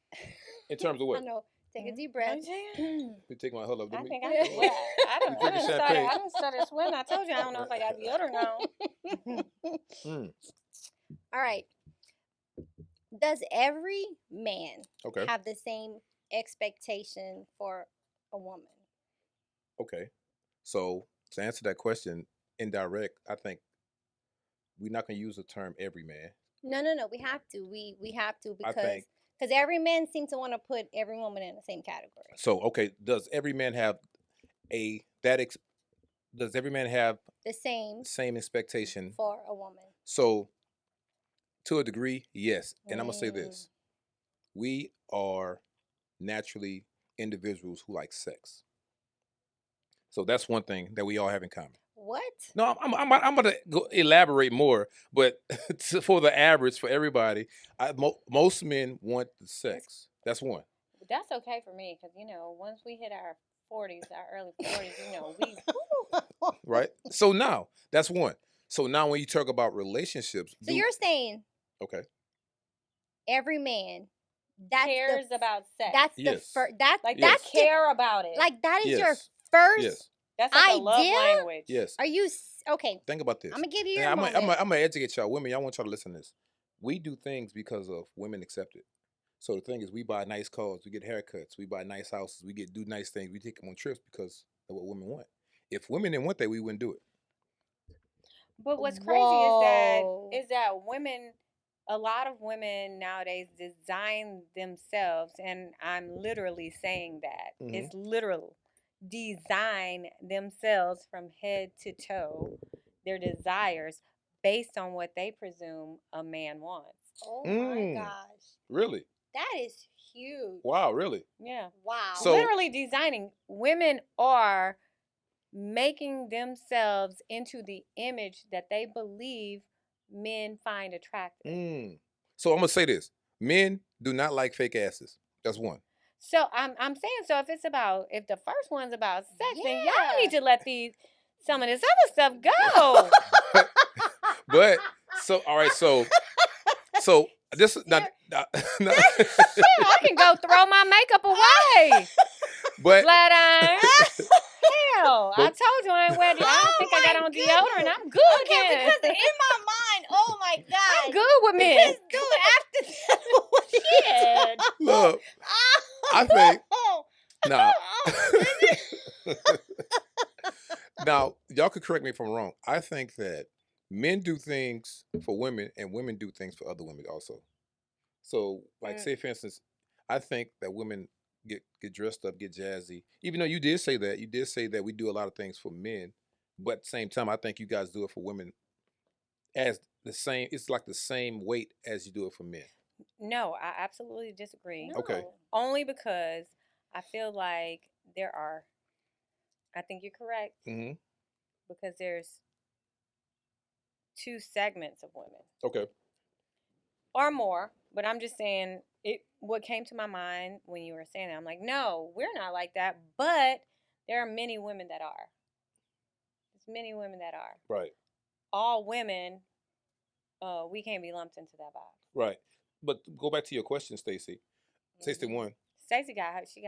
In terms of what? I know. Take a deep breath. You take my hold up. I think I done started sweating. I told you I don't know if I got deodorant on. All right. Does every man have the same expectation for a woman? Okay. So to answer that question, indirect, I think we're not going to use the term every man. No. We have to. We have to, because every man seems to want to put every woman in the same category. So, okay, does every man have does every man have the same expectation for a woman? So, to a degree, yes. And I'm going to say this. We are naturally individuals who like sex. So that's one thing that we all have in common. What? No, I'm going to go elaborate more, but for the average, for everybody, most men want the sex. That's one. That's okay for me, because, once we hit our 40s, our early 40s, we... Right? So now, that's one. So now when you talk about relationships... So you're saying... Okay. Every man... cares about sex. That's the first... They care about it. Like, that is your first... Yes. That's like a love language. Yes. Are you okay? Think about this. I'm gonna give you your I'm moment. gonna educate y'all women. Y'all want y'all to listen to this. We do things because of women accept it. So the thing is, we buy nice cars, we get haircuts, we buy nice houses, we do nice things, we take them on trips because of what women want. If women didn't want that, we wouldn't do it. But what's crazy is that women, a lot of women nowadays design themselves, and I'm literally saying that. Mm-hmm. It's literal. Design themselves from head to toe, their desires, based on what they presume a man wants. Oh my gosh. Really? That is huge. Wow, really? Yeah. Wow. So, literally designing. Women are making themselves into the image that they believe men find attractive. So I'm going to say this. Men do not like fake asses. That's one. So I'm saying, so if the first one's about sex, then y'all need to let some of this other stuff go. But all right, so this is not. I can go throw my makeup away. But flat iron. Hell, I told you I ain't wear. I don't think I got on deodorant. I'm good. Okay, because in my mind, oh my god, I'm good with men. Dude, after that, shit. Look, I think now y'all could correct me if I'm wrong. I think that men do things for women and women do things for other women also. So, like, say for instance, I think that women get dressed up, get jazzy. Even though you did say that we do a lot of things for men, but at the same time, I think you guys do it for women as the same. It's like the same weight as you do it for men. No, I absolutely disagree. No. Okay. Only because I feel like I think you're correct. Mm-hmm. Because there's two segments of women. Okay. Or more, but I'm just saying what came to my mind when you were saying that, I'm like, no, we're not like that, but there are many women that are. There's many women that are. Right. All women, we can't be lumped into that box. Right. But go back to your question, Stacy. Stacy one. Stacy got her. She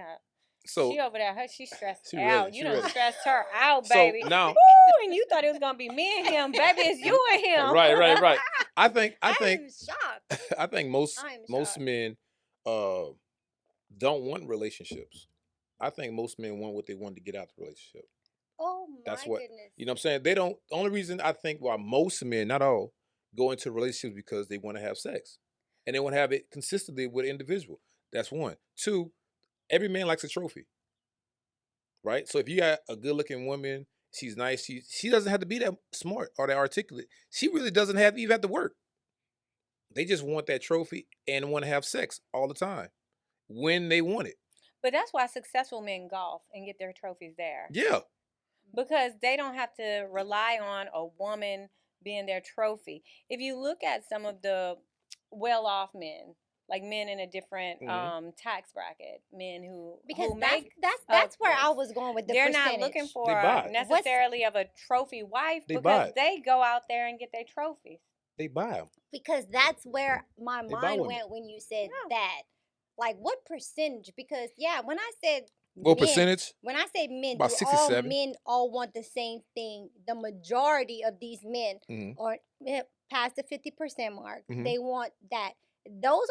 over there. She's stressed out. You done stressed her out, so baby. Now, and you thought it was gonna be me and him, baby. It's you and him. Right. I think I'm shocked. I think most men don't want relationships. I think most men want what they want to get out of the relationship. Oh my That's what goodness. you know. What I'm saying they don't. The only reason I think why most men, not all, go into relationships because they want to have sex, and they want to have it consistently with an individual. That's one. Two, every man likes a trophy, right? So if you got a good looking woman, she's nice. She doesn't have to be that smart or that articulate. She really doesn't even have to work. They just want that trophy and want to have sex all the time when they want it. But that's why successful men golf and get their trophies there. Yeah. Because they don't have to rely on a woman being their trophy. If you look at some of the well-off men, like men in a different tax bracket, men who Because who that's where I was going with the they're percentage. not looking They for buy it. necessarily of a trophy wife They buy because it. they go out there and get their trophies. They buy them. Because that's where my They buy mind women. went when you said Yeah. that. Like what percentage? Because when I said What men, percentage? when I say men, About do 67. all men all want the same thing? The majority of these men Mhm. are past the 50% mark. Mhm. They want that. Those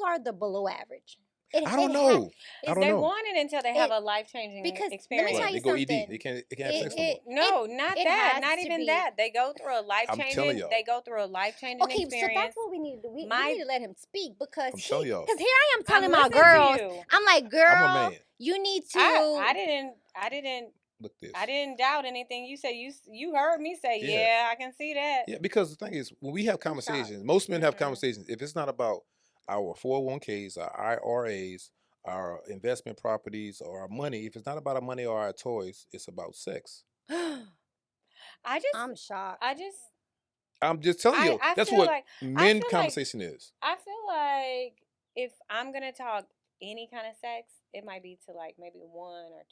are the below average. I don't know. I don't They know. want it until they have a life-changing because let me experience. tell Right. you They go ED. something. They can't have sex no more. No, not it that. has Not to even be- that. They go through a telling life-changing. y'all. They go through a life-changing Okay, experience. so that's what we need to do. We need to let him speak because I'm telling y'all. because here I am telling I'm my listening to girls. you. I'm like, I'm a girl, man. you need to. I didn't Look this. I didn't doubt anything you said. You heard me say, Yeah. yeah, I can see that. Yeah, because the thing is, when we have conversations, most men have conversations. If it's not about our 401ks, our IRAs, our investment properties, or our money, if it's not about our money or our toys, it's about sex. I'm shocked. I'm just telling you, I that's feel what like- men feel like- conversation is. I feel like if I'm gonna talk any kind of sex, it might be to like maybe one or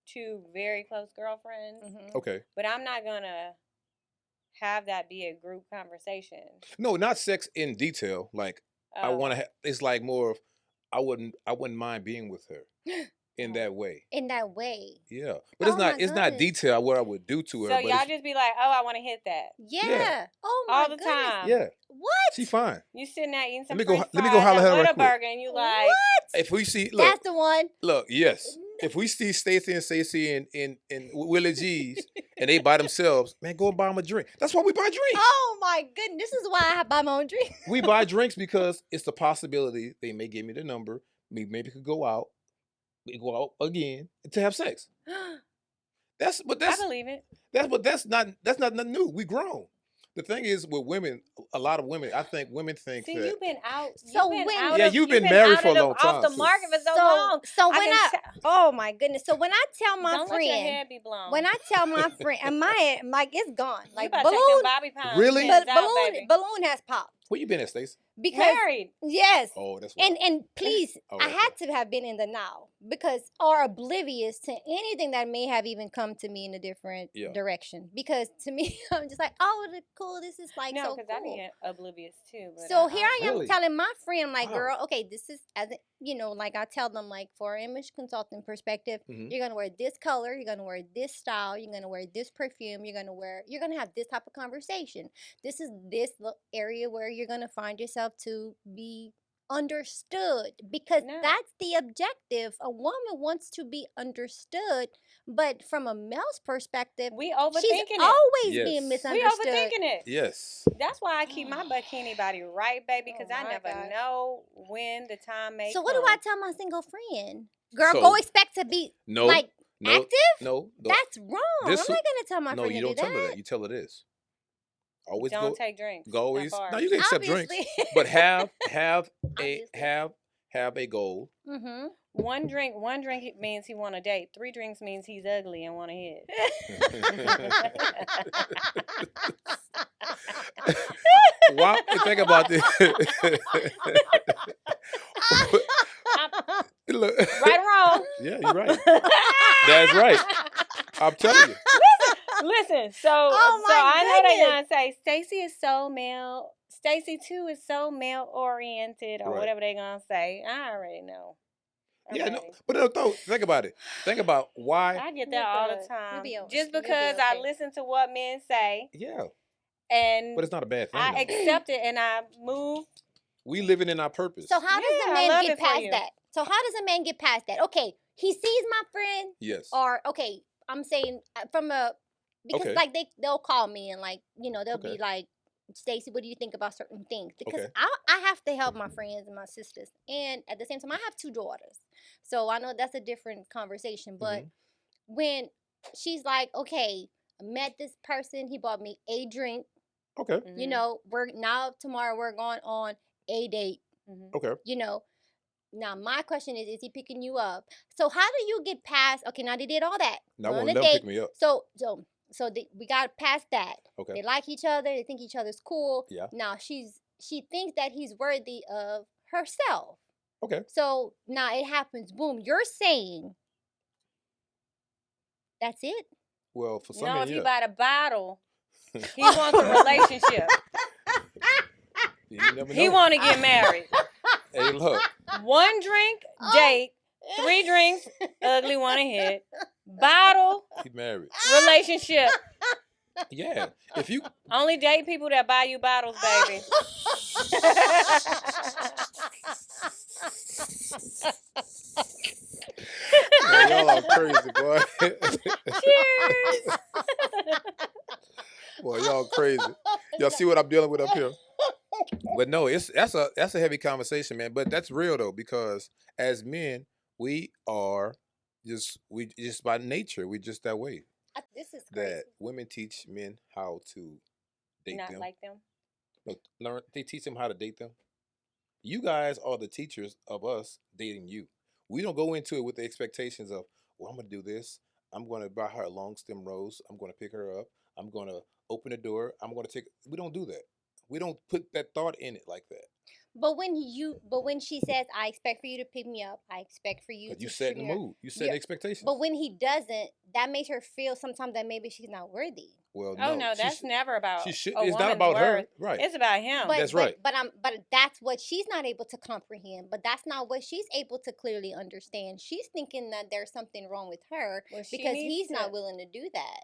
two very close girlfriends. Okay. But I'm not gonna have that be a group conversation. No, not sex in detail. Like I want to. It's like more of I wouldn't mind being with her in that way. In that way. Yeah, but it's Oh my not. It's not goodness. detail what I would do to her. So but y'all it's- just be like, oh, I want to hit that. Yeah. Oh my All the goodness. time. yeah, What? she fine. You sitting there eating some Let me go- French let me fries go holler at her at right quick. Whataburger and you like, What? If we see, That's look, the one. look, yes. If we see Stacy and Stacy and Willie G's and they by themselves, man, go and buy them a drink. That's why we buy drinks. Oh my goodness. This is why I buy my own drink. We buy drinks because it's the possibility they may give me the number. We maybe could go out. We go out again to have sex. I believe it. That's not nothing new. We grown. The thing is with women, a lot of women, I think women think See, that you've been out. So you've been when- out Yeah, of- you've you've been married out for a of the- long time, Off the too. market for so long. So I when can oh my goodness. So when I tell my Don't let your friend, head be blown. when I tell my friend, and my head, like it's gone. you Like better take them balloon, Bobby Pound Really? pins but out, baby. balloon has popped where you been at, Stacy? because Married. yes. Oh, that's why. And please, Oh, I okay. had to have been in the now because or oblivious to anything that may have even come to me in a different Yeah. direction. Because to me, I'm just like, oh, cool. This is like No, so because I cool. be oblivious too. But So here I am Really? telling my friend, like, Wow. girl, okay, this is as like I tell them, like, for image consultant perspective, Mhm. you're gonna wear this color, you're gonna wear this style, you're gonna wear this perfume, you're gonna have this type of conversation. This is this area where you're gonna find yourself to be understood because No. that's the objective. A woman wants to be understood, but from a male's perspective, we she's overthinking it. always Yes. being We We misunderstood. overthinking it. Yes. That's why I keep my bikini body right, baby, because Oh I my never gosh. know when the time may So come. what do I tell my single friend? Girl, So- go expect to be No. like No. active? No. That's wrong. This I'm not gonna tell my No, friend you to don't do tell her that. that. You tell her this. Always Don't go. take drinks. Go always. That far. No, you can accept drinks, Obviously. but have Obviously. have a goal. Mm-hmm. One drink means he want to date. 3 drinks means he's ugly and want to hit. Wow, think about this. Look. Right or wrong? Yeah, you're right. That's right. I'm telling you. Listen, so Oh my I know they're goodness. gonna say Stacy is so male. Stacy too is so male oriented or Right. whatever they're gonna say. I already know. Yeah, no, Already. but no, think about it. Think about why. I get You're that all good. the time. You'll be Just you'll be because I okay. listen to what men say Yeah, and but it's not a bad thing. I though. accept it and I move We living in our purpose. So how does Yeah, a I man love get it for past you. that? So how does a man get past that? Okay, he sees my friend, Yes. or okay, I'm saying from a because Okay. like they'll call me and like they'll Okay. be like, Stacy, what do you think about certain things? Because Okay. I have to help my friends and my sisters, and at the same time I have 2 daughters, so I know that's a different conversation. But Mhm. when she's like, okay, I met this person, he bought me a drink. Okay. You know, tomorrow we're going on a date. Okay. You know, now my question is he picking you up? So how do you get past? Okay, now they did all that. Now I We're want on to a let them date. pick me up. We got past that. Okay. They like each other. They think each other's cool. Yeah. Now she thinks that he's worthy of herself. Okay. So now it happens. Boom. You're saying that's it. Well, for some No, men, if yeah. you buy the bottle, he wants a relationship. You never He know. want to get married. Hey, look. 1 drink, date. 3 drinks, ugly want to hit. Bottle, He married. relationship. Yeah. If you Only date people that buy you bottles, baby. Man, y'all are crazy, boy. Cheers. Boy, y'all crazy. Y'all see what I'm dealing with up here? But no, that's a heavy conversation, man. But that's real though, because as men, we just by nature, we just that way. This is crazy. That women teach men how to date Not them. like them. No, they teach them how to date them. You guys are the teachers of us dating you. We don't go into it with the expectations of, well, I'm going to do this. I'm going to buy her a long stem rose. I'm going to pick her up. I'm going to open the door. I'm going to take. We don't do that. We don't put that thought in it like that. But when she says, I expect for you to pick me up, I expect for you Because to you set the treat me- mood. You set the expectations. But when he doesn't, that makes her feel sometimes that maybe she's not worthy. Well, Oh no, that's never about. She should. a It's not woman's about her, worth. right? It's about him. But, That's right. But that's what she's not able to comprehend. But that's not what she's able to clearly understand. She's thinking that there's something wrong with her because he's not willing to do that.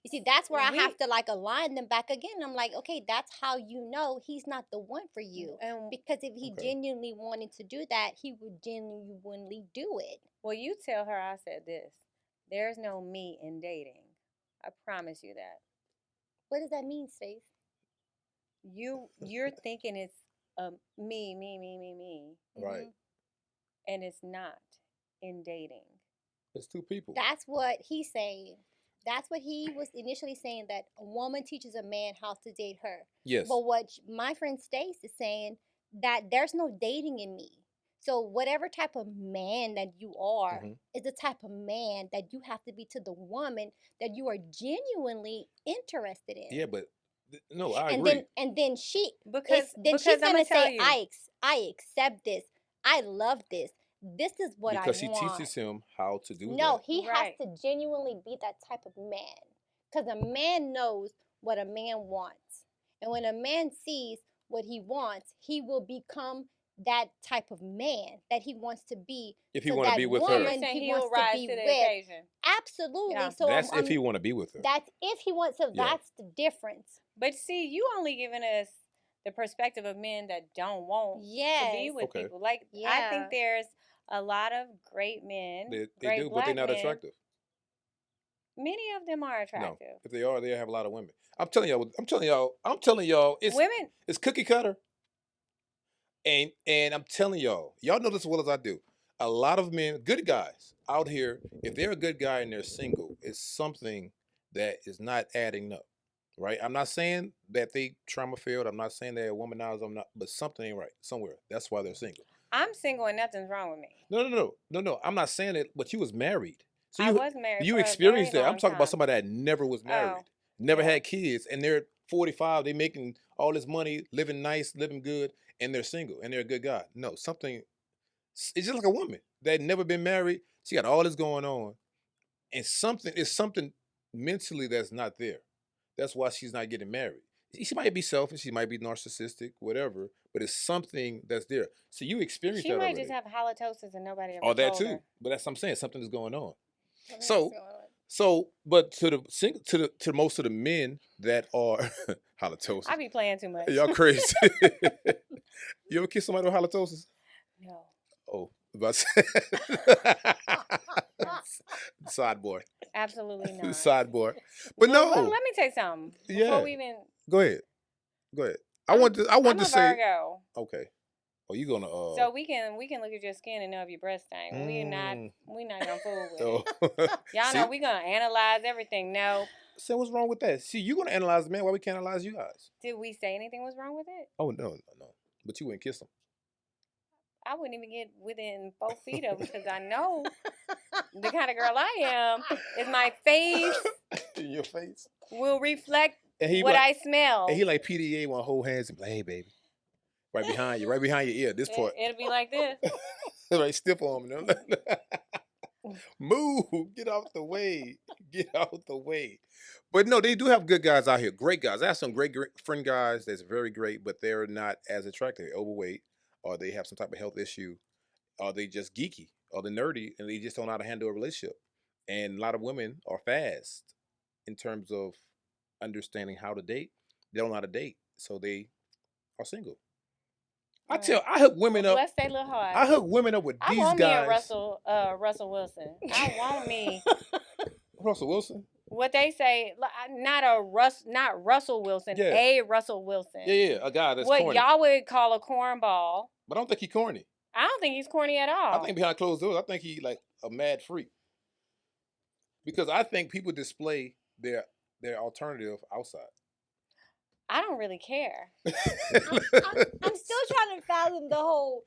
You see, that's where I have to like align them back again. I'm like, okay, that's how you know he's not the one for you. Because if he genuinely wanted to do that, he would genuinely do it. Well, you tell her I said this. There's no me in dating. I promise you that. What does that mean, Stace? You're thinking it's me. Right. And it's not in dating. It's 2 people. That's what he's saying. That's what he was initially saying, that a woman teaches a man how to date her. Yes. But what my friend Stace is saying, that there's no dating in me. So whatever type of man that you are is the type of man that you have to be to the woman that you are genuinely interested in. Yeah, but no, I agree. And then she's because gonna say, I accept this. I love this. This is what because I want. Because she teaches him how to do that. No, he has to genuinely be that type of man. Because a man knows what a man wants. And when a man sees what he wants, he will become that type of man that he wants to be. If he want to be with her. He will rise to the occasion. Absolutely. Yeah. So that's if he want to be with her. That's if he wants to. Yeah. That's the difference. But see, you only giving us the perspective of men that don't want to be with people. Like, I think there's a lot of great men. They do, but they're not attractive. Many of them are attractive. No, if they are, they have a lot of women. I'm telling y'all, it's cookie cutter. And I'm telling y'all know this as well as I do. A lot of men, good guys out here, if they're a good guy and they're single, it's something that is not adding up. Right? I'm not saying that they trauma failed. I'm not saying they're womanized. But something ain't right somewhere. That's why they're single. I'm single and nothing's wrong with me. No. I'm not saying it, but you was married. So I was married. You experienced that. I'm talking about somebody that never was married, never had kids, and they're 45. They making all this money, living nice, living good, and they're single and they're a good guy. No, something. It's just like a woman that never been married. She got all this going on, and something mentally that's not there. That's why she's not getting married. She might be selfish. She might be narcissistic, whatever. But it's something that's there. So you experienced that already. She might just have halitosis and nobody ever told that too. Her. But that's what I'm saying. Something is going on. But to most of the men that are halitosis. I be playing too much. Y'all crazy. You ever kiss somebody with halitosis? No. Oh, about sidebar. Absolutely not. Sidebar. But Well, no. let me tell you something. Yeah. Before we even, Go ahead. Go ahead. I I'm want a to say. Virgo. Okay. Oh, you gonna So we can look at your skin and know if your breast stank. We not gonna fool with it. Oh. Y'all know we gonna analyze everything. No. So what's wrong with that? See, you gonna analyze the man. Why we can't analyze you guys? Did we say anything was wrong with it? Oh no. But you wouldn't kiss him. I wouldn't even get within 4 feet of him because I know the kind of girl I am is my face In your face will reflect what like, I smell. And he like PDA want to hold hands and be like, hey baby, right behind your ear. This part. It'll be like this. Right, stiff arm. Move, get out the way. Get out the way. But no, they do have good guys out here. Great guys. I have some great friend guys that's very great, but they're not as attractive. They're overweight, or they have some type of health issue, or they just geeky, or they're nerdy, and they just don't know how to handle a relationship. And a lot of women are fast in terms of understanding how to date. They don't know how to date, so they are single. I hook women up. Bless their little heart. I hook women up with these guys. I want me a Russell Wilson. I want me Russell Wilson. What they say, not Russell Wilson, Yeah. a Russell Wilson. Yeah, a guy that's what corny. Y'all would call a cornball. But I don't think he's corny. I don't think he's corny at all. I think behind closed doors, I think he like a mad freak. Because I think people display their alternative outside. I don't really care. I'm still trying to fathom the whole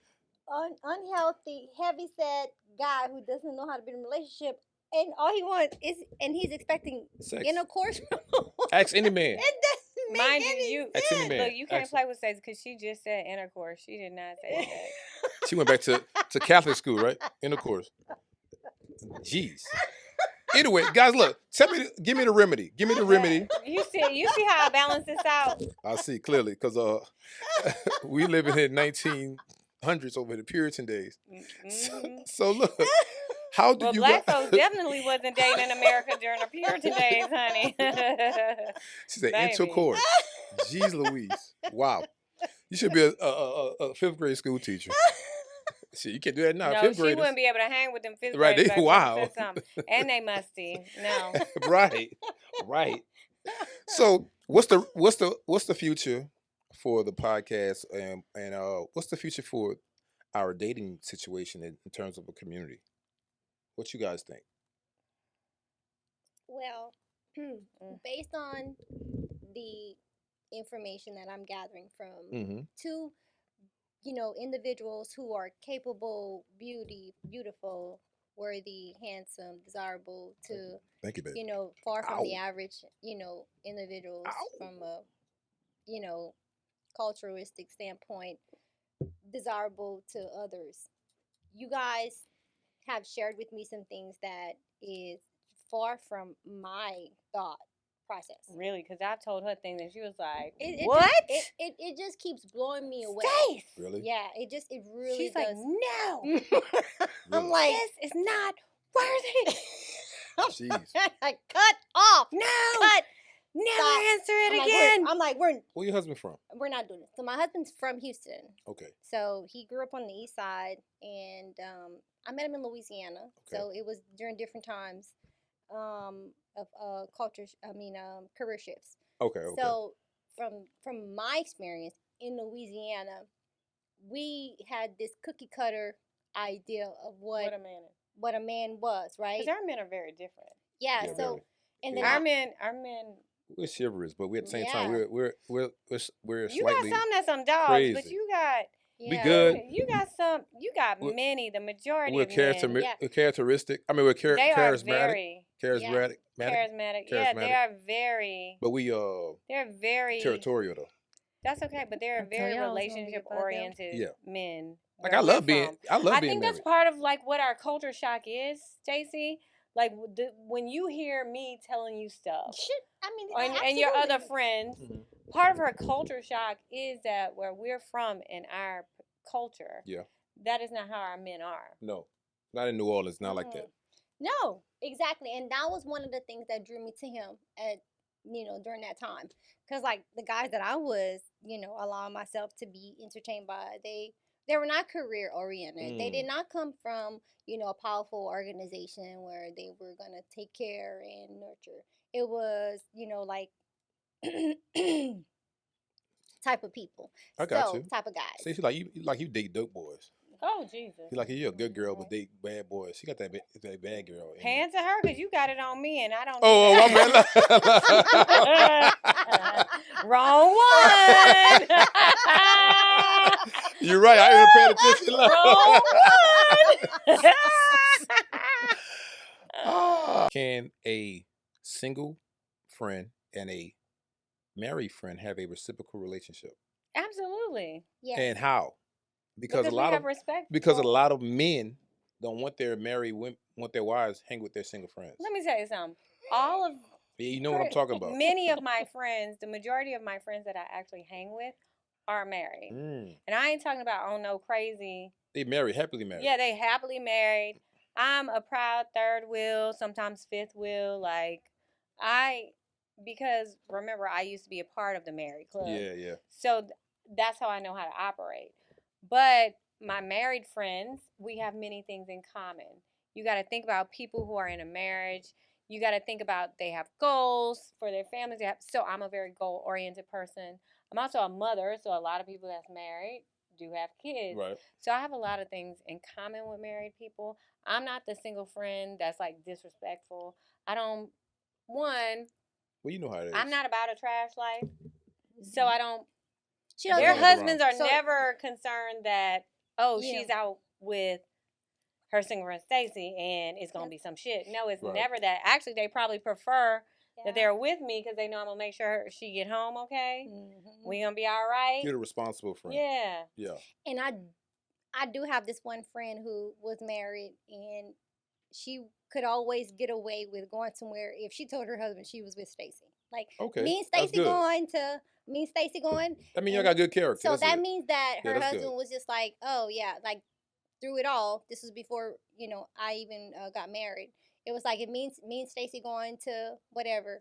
unhealthy, heavy-set guy who doesn't know how to be in a relationship, and all he wants is, and he's expecting sex. Intercourse. Ask any man. It doesn't make Mind any you, Ask any man. Look, you can't play with Stacy because she just said intercourse. She did not say that. She went back to Catholic school, right? Intercourse. Jeez. Anyway, guys, look. Give me the remedy. Give me the remedy. You see how I balance this out? I see clearly because we live in the 1900s over the Puritan days. Mm-hmm. So look, how do you? Black folks definitely wasn't dating in America during the Puritan days, honey. She said intercourse. Jeez Louise. Wow. You should be a fifth grade school teacher. See, you can't do that now. No, fifth she graders. wouldn't be able to hang with them fifth right, graders. Wow. And they musty. No. Right. So what's the future for the podcast and what's the future for our dating situation in terms of a community? What you guys think? Well, based on the information that I'm gathering from two, individuals who are capable, beautiful, worthy, handsome, desirable to, thank you, baby. far from the average, individuals from a, culturalistic standpoint, desirable to others. You guys have shared with me some things that is far from my thought process. Really? Because I told her things and she was like, what? It just keeps blowing me away. Stace! Really? Yeah, it really She's does. like, no. I'm like, this is not worth it. Jeez. I cut off. No. Cut. Never Stop. answer it I'm again. Where your husband from? We're not doing it. So my husband's from Houston. Okay. So he grew up on the east side, and I met him in Louisiana. Okay. So it was during different times of career shifts. Okay. So from my experience in Louisiana, we had this cookie cutter idea of what a man was, right? Because our men are very different. Yeah. So very. And then our men. We're chivalrous, but at the same time we're slightly. You got some that's some dogs, crazy. But you got. We good. You got some. You got many. The majority. We're of men. We're charismatic. I mean, we're charismatic. They are very charismatic. Yeah, they are very. But they're very territorial though. That's okay, but they're very relationship oriented men. Like I love being. I think that's part of like what our culture shock is, Stacy. Like when you hear me telling you stuff, and your other friends, part of our culture shock is that where we're from in our culture, that is not how our men are. No, not in New Orleans, not like that. No, exactly, and that was one of the things that drew me to him at during that time, because like the guys that I was allowing myself to be entertained by. They were not career oriented. They did not come from, a powerful organization where they were going to take care and nurture. It was, like type of people. I got you. Type of guys. See, you date dope boys. Oh, Jesus. You're a good girl, but date bad boys. She got that bad girl. Hand to her, because you got it on me, and I don't. Oh, my bad. Wrong one. You're right. I ain't paying attention. Wrong one. Can a single friend and a married friend have a reciprocal relationship? Absolutely. Yes. And how? Because a lot of men don't want their want their wives hang with their single friends. Let me tell you something. Yeah, you know what I'm talking about. Many of my friends, the majority of my friends that I actually hang with, are married. And I ain't talking about no crazy. They married, happily married. Yeah, they happily married. I'm a proud third wheel, sometimes fifth wheel. Because remember, I used to be a part of the married club. Yeah. So that's how I know how to operate. But my married friends, we have many things in common. You got to think about people who are in a marriage. You got to think about they have goals for their families. So I'm a very goal-oriented person. I'm also a mother, so a lot of people that's married do have kids. Right. So I have a lot of things in common with married people. I'm not the single friend that's like disrespectful. Well, you know how it is. I'm not about a trash life. So I don't. Their husbands are never concerned that, she's out with her single friend Stacy and it's going to be some shit. No, it's never that. Actually, they probably prefer that they're with me because they know I'm going to make sure she get home okay. We going to be all right. You're the responsible friend. Yeah. Yeah. And I do have this one friend who was married, and she could always get away with going somewhere if she told her husband she was with Stacy. Like, me and Stacy going. I mean, y'all got good character. So that means that her husband was just like, oh, yeah, like, through it all, this was before, I even got married. It was like, it means me and Stacy going to whatever.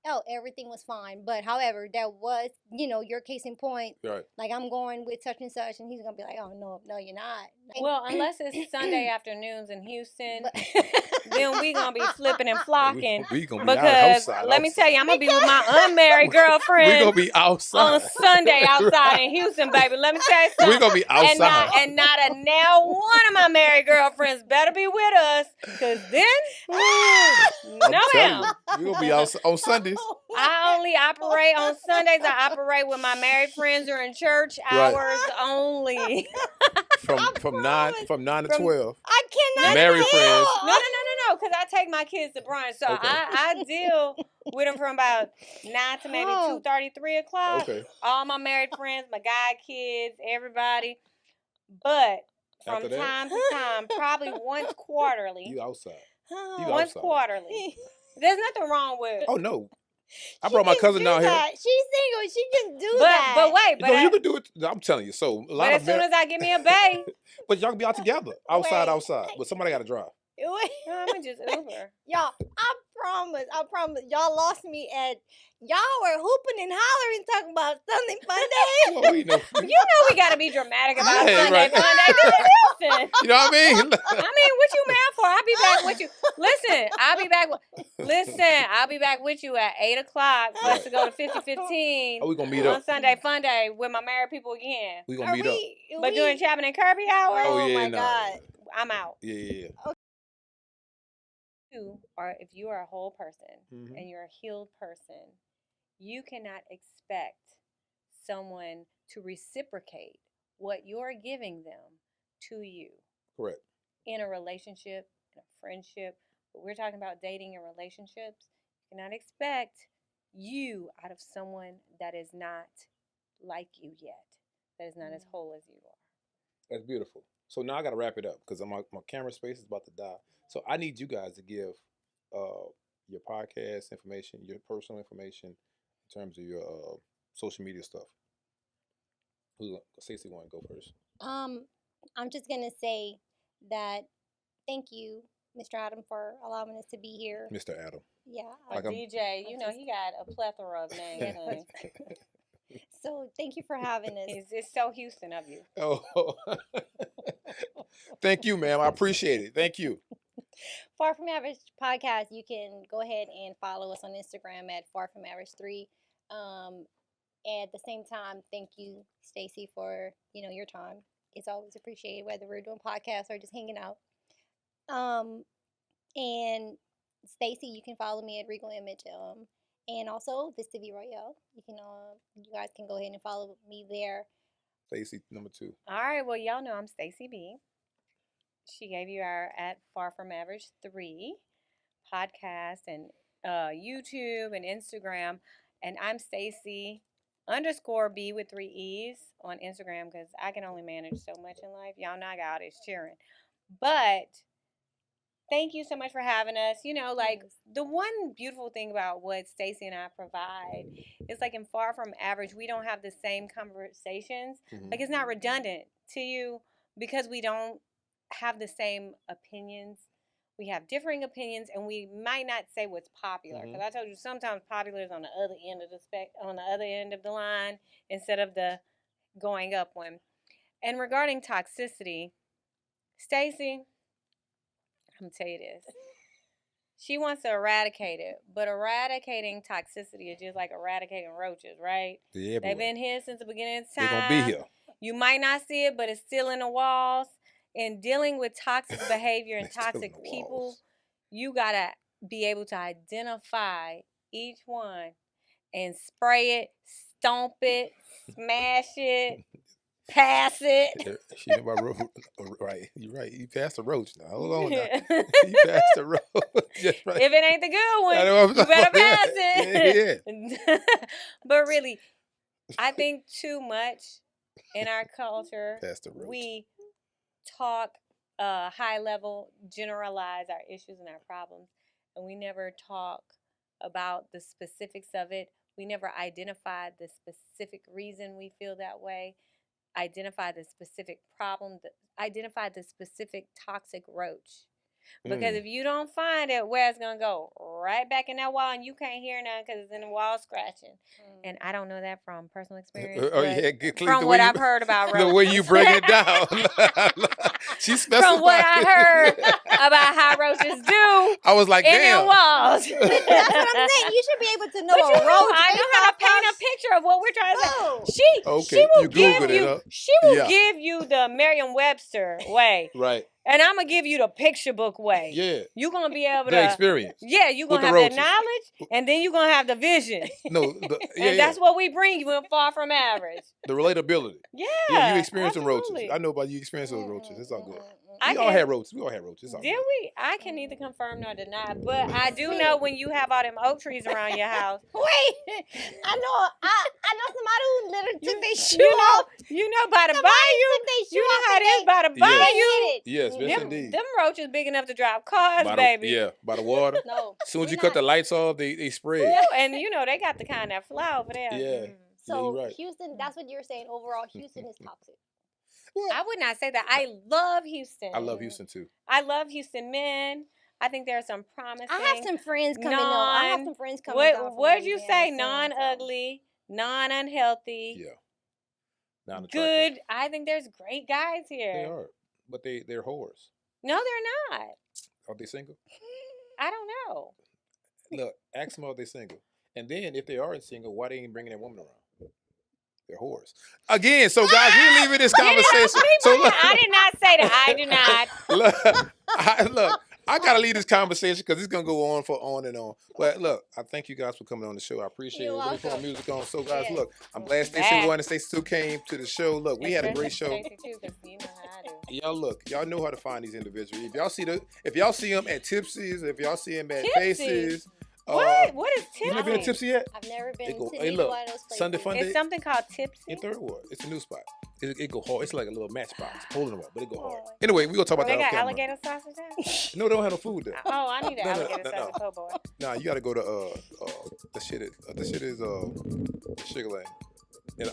Oh, everything was fine. But however, that was, your case in point. Right. Like, I'm going with such and such, and he's going to be like, oh, no, you're not. Well, unless it's Sunday afternoons in Houston, then we going to be flipping and flocking. We going to be outside. Let me tell you, I'm going to be with my unmarried girlfriend. We going to be outside. On Sunday outside in Houston, baby. Let me tell you something. We going to be outside. And not a now one of my married girlfriends better be with us, because then, no ma'am. We going to be out on Sundays. I only operate on Sundays. I operate when my married friends are in church hours only. From 9 to 12. I cannot. Married friends. No, because I take my kids to brunch, so I deal with them from about 9 to maybe 2:30, 3 o'clock. Okay. All my married friends, my guy kids, everybody. But from time to time, probably once quarterly. You outside. Once quarterly. There's nothing wrong with. Oh no. I brought my cousin down here. She's single. She can do that. But wait. You can do it. I'm telling you. So a lot as soon as I get me a bae. But y'all can be out together. Outside. But somebody got to drive. I'm going to just Uber. Y'all, I promise. Y'all lost me at... Y'all were hooping and hollering talking about Sunday fun day. Well, we know. You know we got to be dramatic about Sunday fun day. Listen. You know what I mean? What you mad for? I'll be back with you. Listen, I'll be back with you at 8 o'clock. Let's go to 5015. Oh, we going to meet on up. Fun Day with my married people again. We going to meet up. But doing Chapman and Kirby hour? Oh my God. I'm out. Yeah. Or if you are a whole person and you're a healed person, you cannot expect someone to reciprocate what you're giving them to you. Correct. In a relationship, in a friendship, but we're talking about dating and relationships. You cannot expect you out of someone that is not like you yet, that is not as whole as you are. That's beautiful. So now I got to wrap it up because my camera space is about to die. So I need you guys to give your podcast information, your personal information in terms of your social media stuff. Stacy want to go first? I'm just going to say that thank you, Mr. Adam, for allowing us to be here. Mr. Adam. Yeah. DJ, he got a plethora of names. So thank you for having us. It's so Houston of you. Oh, thank you, ma'am. I appreciate it. Thank you. Far From Average podcast. You can go ahead and follow us on Instagram at Far From Average 3. At the same time, thank you, Stacy, for your time. It's always appreciated, whether we're doing podcasts or just hanging out. And Stacy, you can follow me at Regal Image. And also Vista V Royale. You guys can go ahead and follow me there. Stacy, number 2. All right. Well, y'all know I'm Stacy B. She gave you our at Far From Average 3 podcast and YouTube and Instagram. And I'm Stacy _B with 3 E's on Instagram because I can only manage so much in life. Y'all know I got all this cheering. But thank you so much for having us. The one beautiful thing about what Stacy and I provide is in Far From Average, we don't have the same conversations. Mm-hmm. It's not redundant to you because we don't have the same opinions. We have differing opinions, and we might not say what's popular. Because I told you sometimes popular is on the other end of on the other end of the line instead of the going up one. And regarding toxicity, Stacy, I'm gonna tell you this. She wants to eradicate it, but eradicating toxicity is just like eradicating roaches, right? Yeah, they've been here since the beginning of time. They're gonna be here. You might not see it, but it's still in the walls. In dealing with toxic behavior and toxic people, you gotta be able to identify each one and spray it, stomp it, smash it, pass it. She know about right. You're right. You passed the roach now. Hold on now. You passed the roach. Just right. If it ain't the good one, you better pass it. Yeah. But really, I think too much in our culture, we talk high level, generalize our issues and our problems, and we never talk about the specifics of it. We never identify the specific reason we feel that way, identify the specific problem, identify the specific toxic roach. Because if you don't find it, where it's going to go? Right back in that wall, and you can't hear nothing because it's in the wall scratching. And I don't know that from personal experience. From what I've heard about roaches. The way you bring it down. She specified. From what I heard about how roaches do. I was like, in damn. their walls. That's what I'm saying. You should be able to know a roach. I know how to paint a picture of what we're trying to say. She will give you the Merriam-Webster way. Right. And I'm going to give you the picture book way. Yeah. You're going to be able to. The experience. Yeah, you're going to have the knowledge, and then you're going to have the vision. No. And that's what we bring you in Far From Average. The relatability. Yeah. Yeah, you experience some roaches. I know about you experience those roaches. It's all good. We all had roaches. Did we? I can neither confirm nor deny, but I do know when you have all them oak trees around your house. Wait, I know somebody who literally took their shoe off. You know by the bayou. You know how it is by the bayou. Yes, indeed. Them roaches big enough to drive cars, baby. Yeah, by the water. No. As soon as you cut the lights off, they spread. Yeah, and they got the kind that fly over there. Yeah. So yeah, right. Houston, that's what you're saying. Overall, Houston is toxic. Well, I would not say that. I love Houston. I love Houston too. I love Houston men. I think there are some promising. I have some friends coming though. I have some friends coming. What'd you say? Non-ugly, non-unhealthy. Yeah. Non-attractive. Good. I think there's great guys here. They are, but they're whores. No, they're not. Are they single? I don't know. Look, ask them are they single, and then if they aren't single, why they ain't bringing that woman around? They're whores. Again, so guys, we're leaving this conversation. I did not say that. I do not. Look, I gotta leave this conversation because it's gonna go on and on. But look, I thank you guys for coming on the show. I appreciate it. We're putting music on. So guys, look, I'm glad Stacy 1 and Stacy 2 came to the show. Look, we had a great show. Stacy 2, 'cause you know how I do. Y'all know how to find these individuals. If y'all see them at Tipsy's, if y'all see them at Faces. What is Tipsy? You never been to Tipsy yet? I've never been to hey, look, one of those places. Sunday Fun Day. It's something called Tipsy? In Third Ward. It's a new spot. It go hard. It's like a little matchbox. Holding them up, but it go hard. Anyway, we're going to talk about that They off got camera. alligator sausage there? No, they don't have no food there. Oh, I need an alligator sausage po' boy. Nah, you got to go to, the shit is Sugar Lane.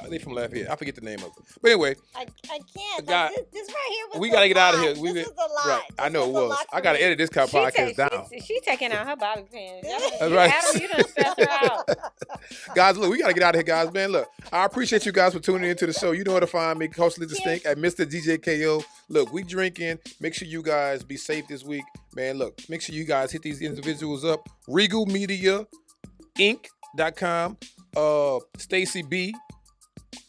They from Lafayette. I forget the name of it. But anyway, I can't. God, Like, this right here was we gotta a get out of lot. here. This is a lot. Right. I know it was a was. lot I for gotta me. edit this kind of podcast down. She taking out her bobby pins. That's right. Adam, you done stressed her out. Guys, look, we gotta get out of here, guys. Man, look, I appreciate you guys for tuning into the show. You know where to find me, Culturally Distinct at Mr. DJ KO. Look, we drinking. Make sure you guys be safe this week. Man, look, make sure you guys hit these individuals up. RegalMediaInc.com. Stacy B.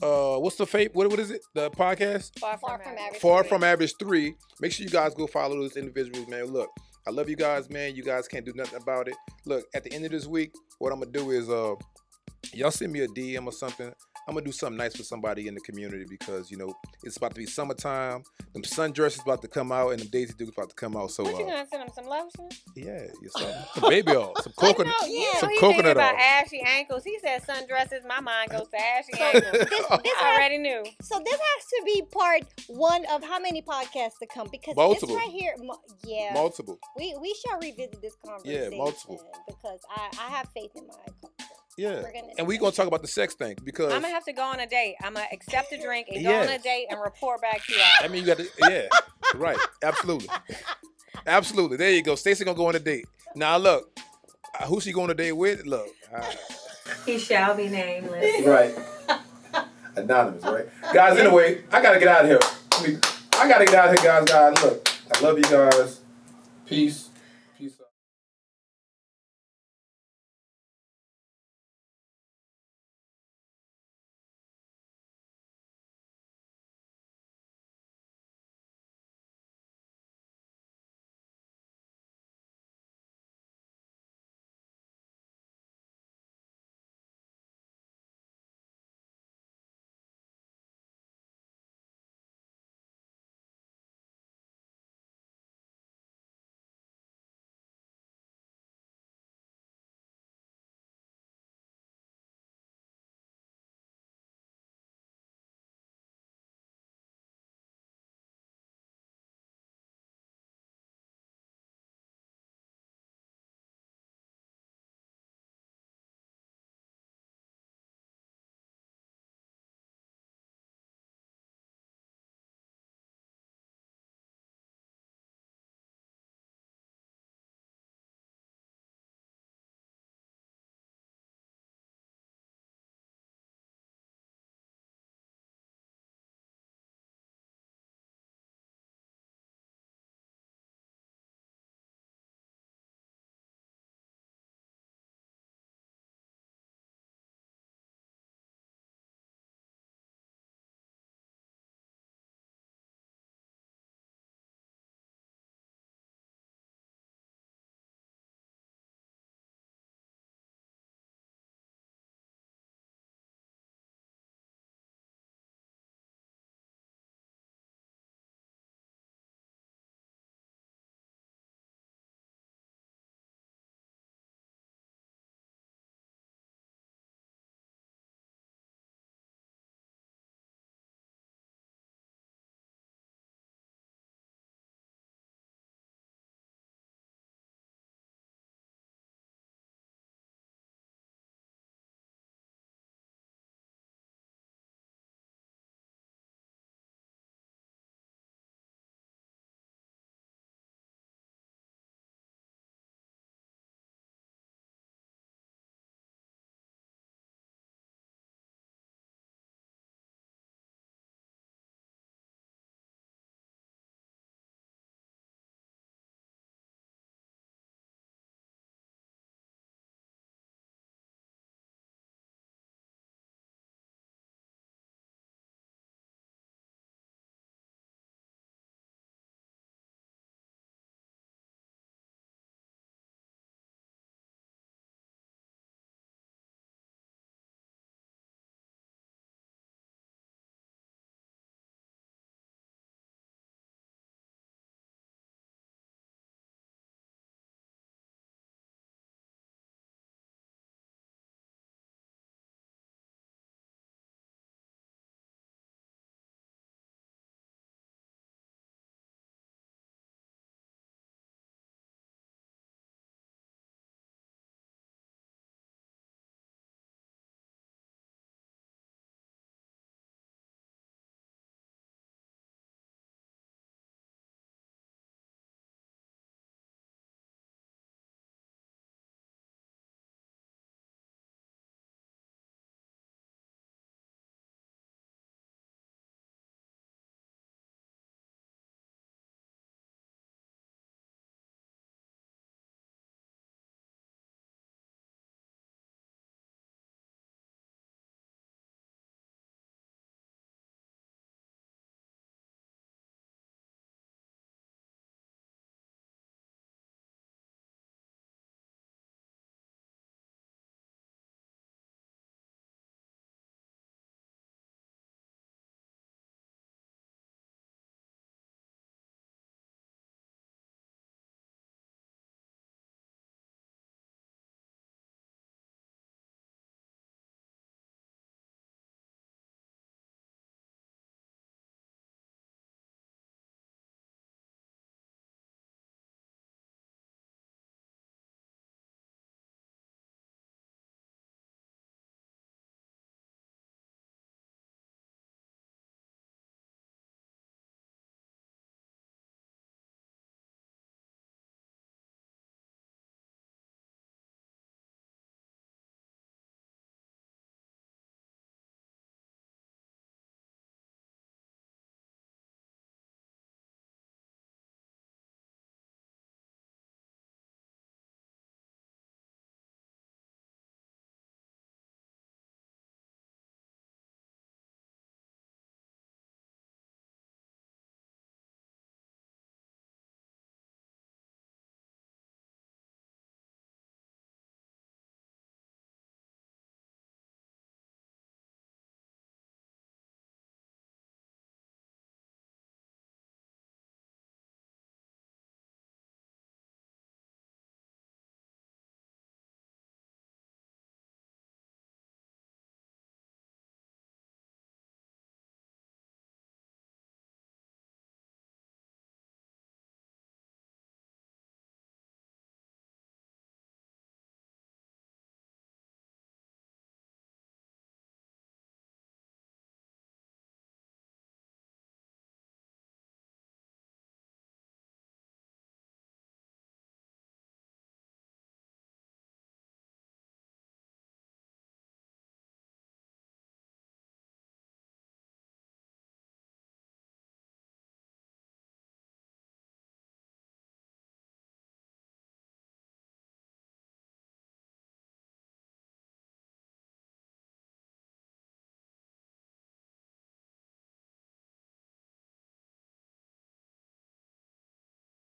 What's the fate? What is it? The podcast? Far from average. Far from Average 3. Make sure you guys go follow those individuals, man. Look, I love you guys, man. You guys can't do nothing about it. Look, at the end of this week, what I'm gonna do is y'all send me a DM or something. I'm gonna do something nice for somebody in the community because it's about to be summertime. Them sundresses about to come out and them Daisy Dukes about to come out. So what you gonna send them some lotion? Yeah, some baby oil, some coconut, some he coconut about oil. ashy ankles. He said sundresses. My mind goes to ashy ankles. I already knew. So this has to be part 1 of how many podcasts to come because Multiple. this right here, Multiple. We shall revisit this conversation. Yeah, multiple. Because I have faith in my culture. Yeah, and we're going to talk about the sex thing because... I'm going to have to go on a date. I'm going to accept a drink and go on a date and report back to y'all. I mean, you got to... right. Absolutely. Absolutely. There you go. Stacy going to go on a date. Now, look. Who's she going on a date with? Look. He shall be nameless. Right. Anonymous, right? Guys, anyway, I got to get out of here. I got to get out of here, guys. Look, I love you guys. Peace.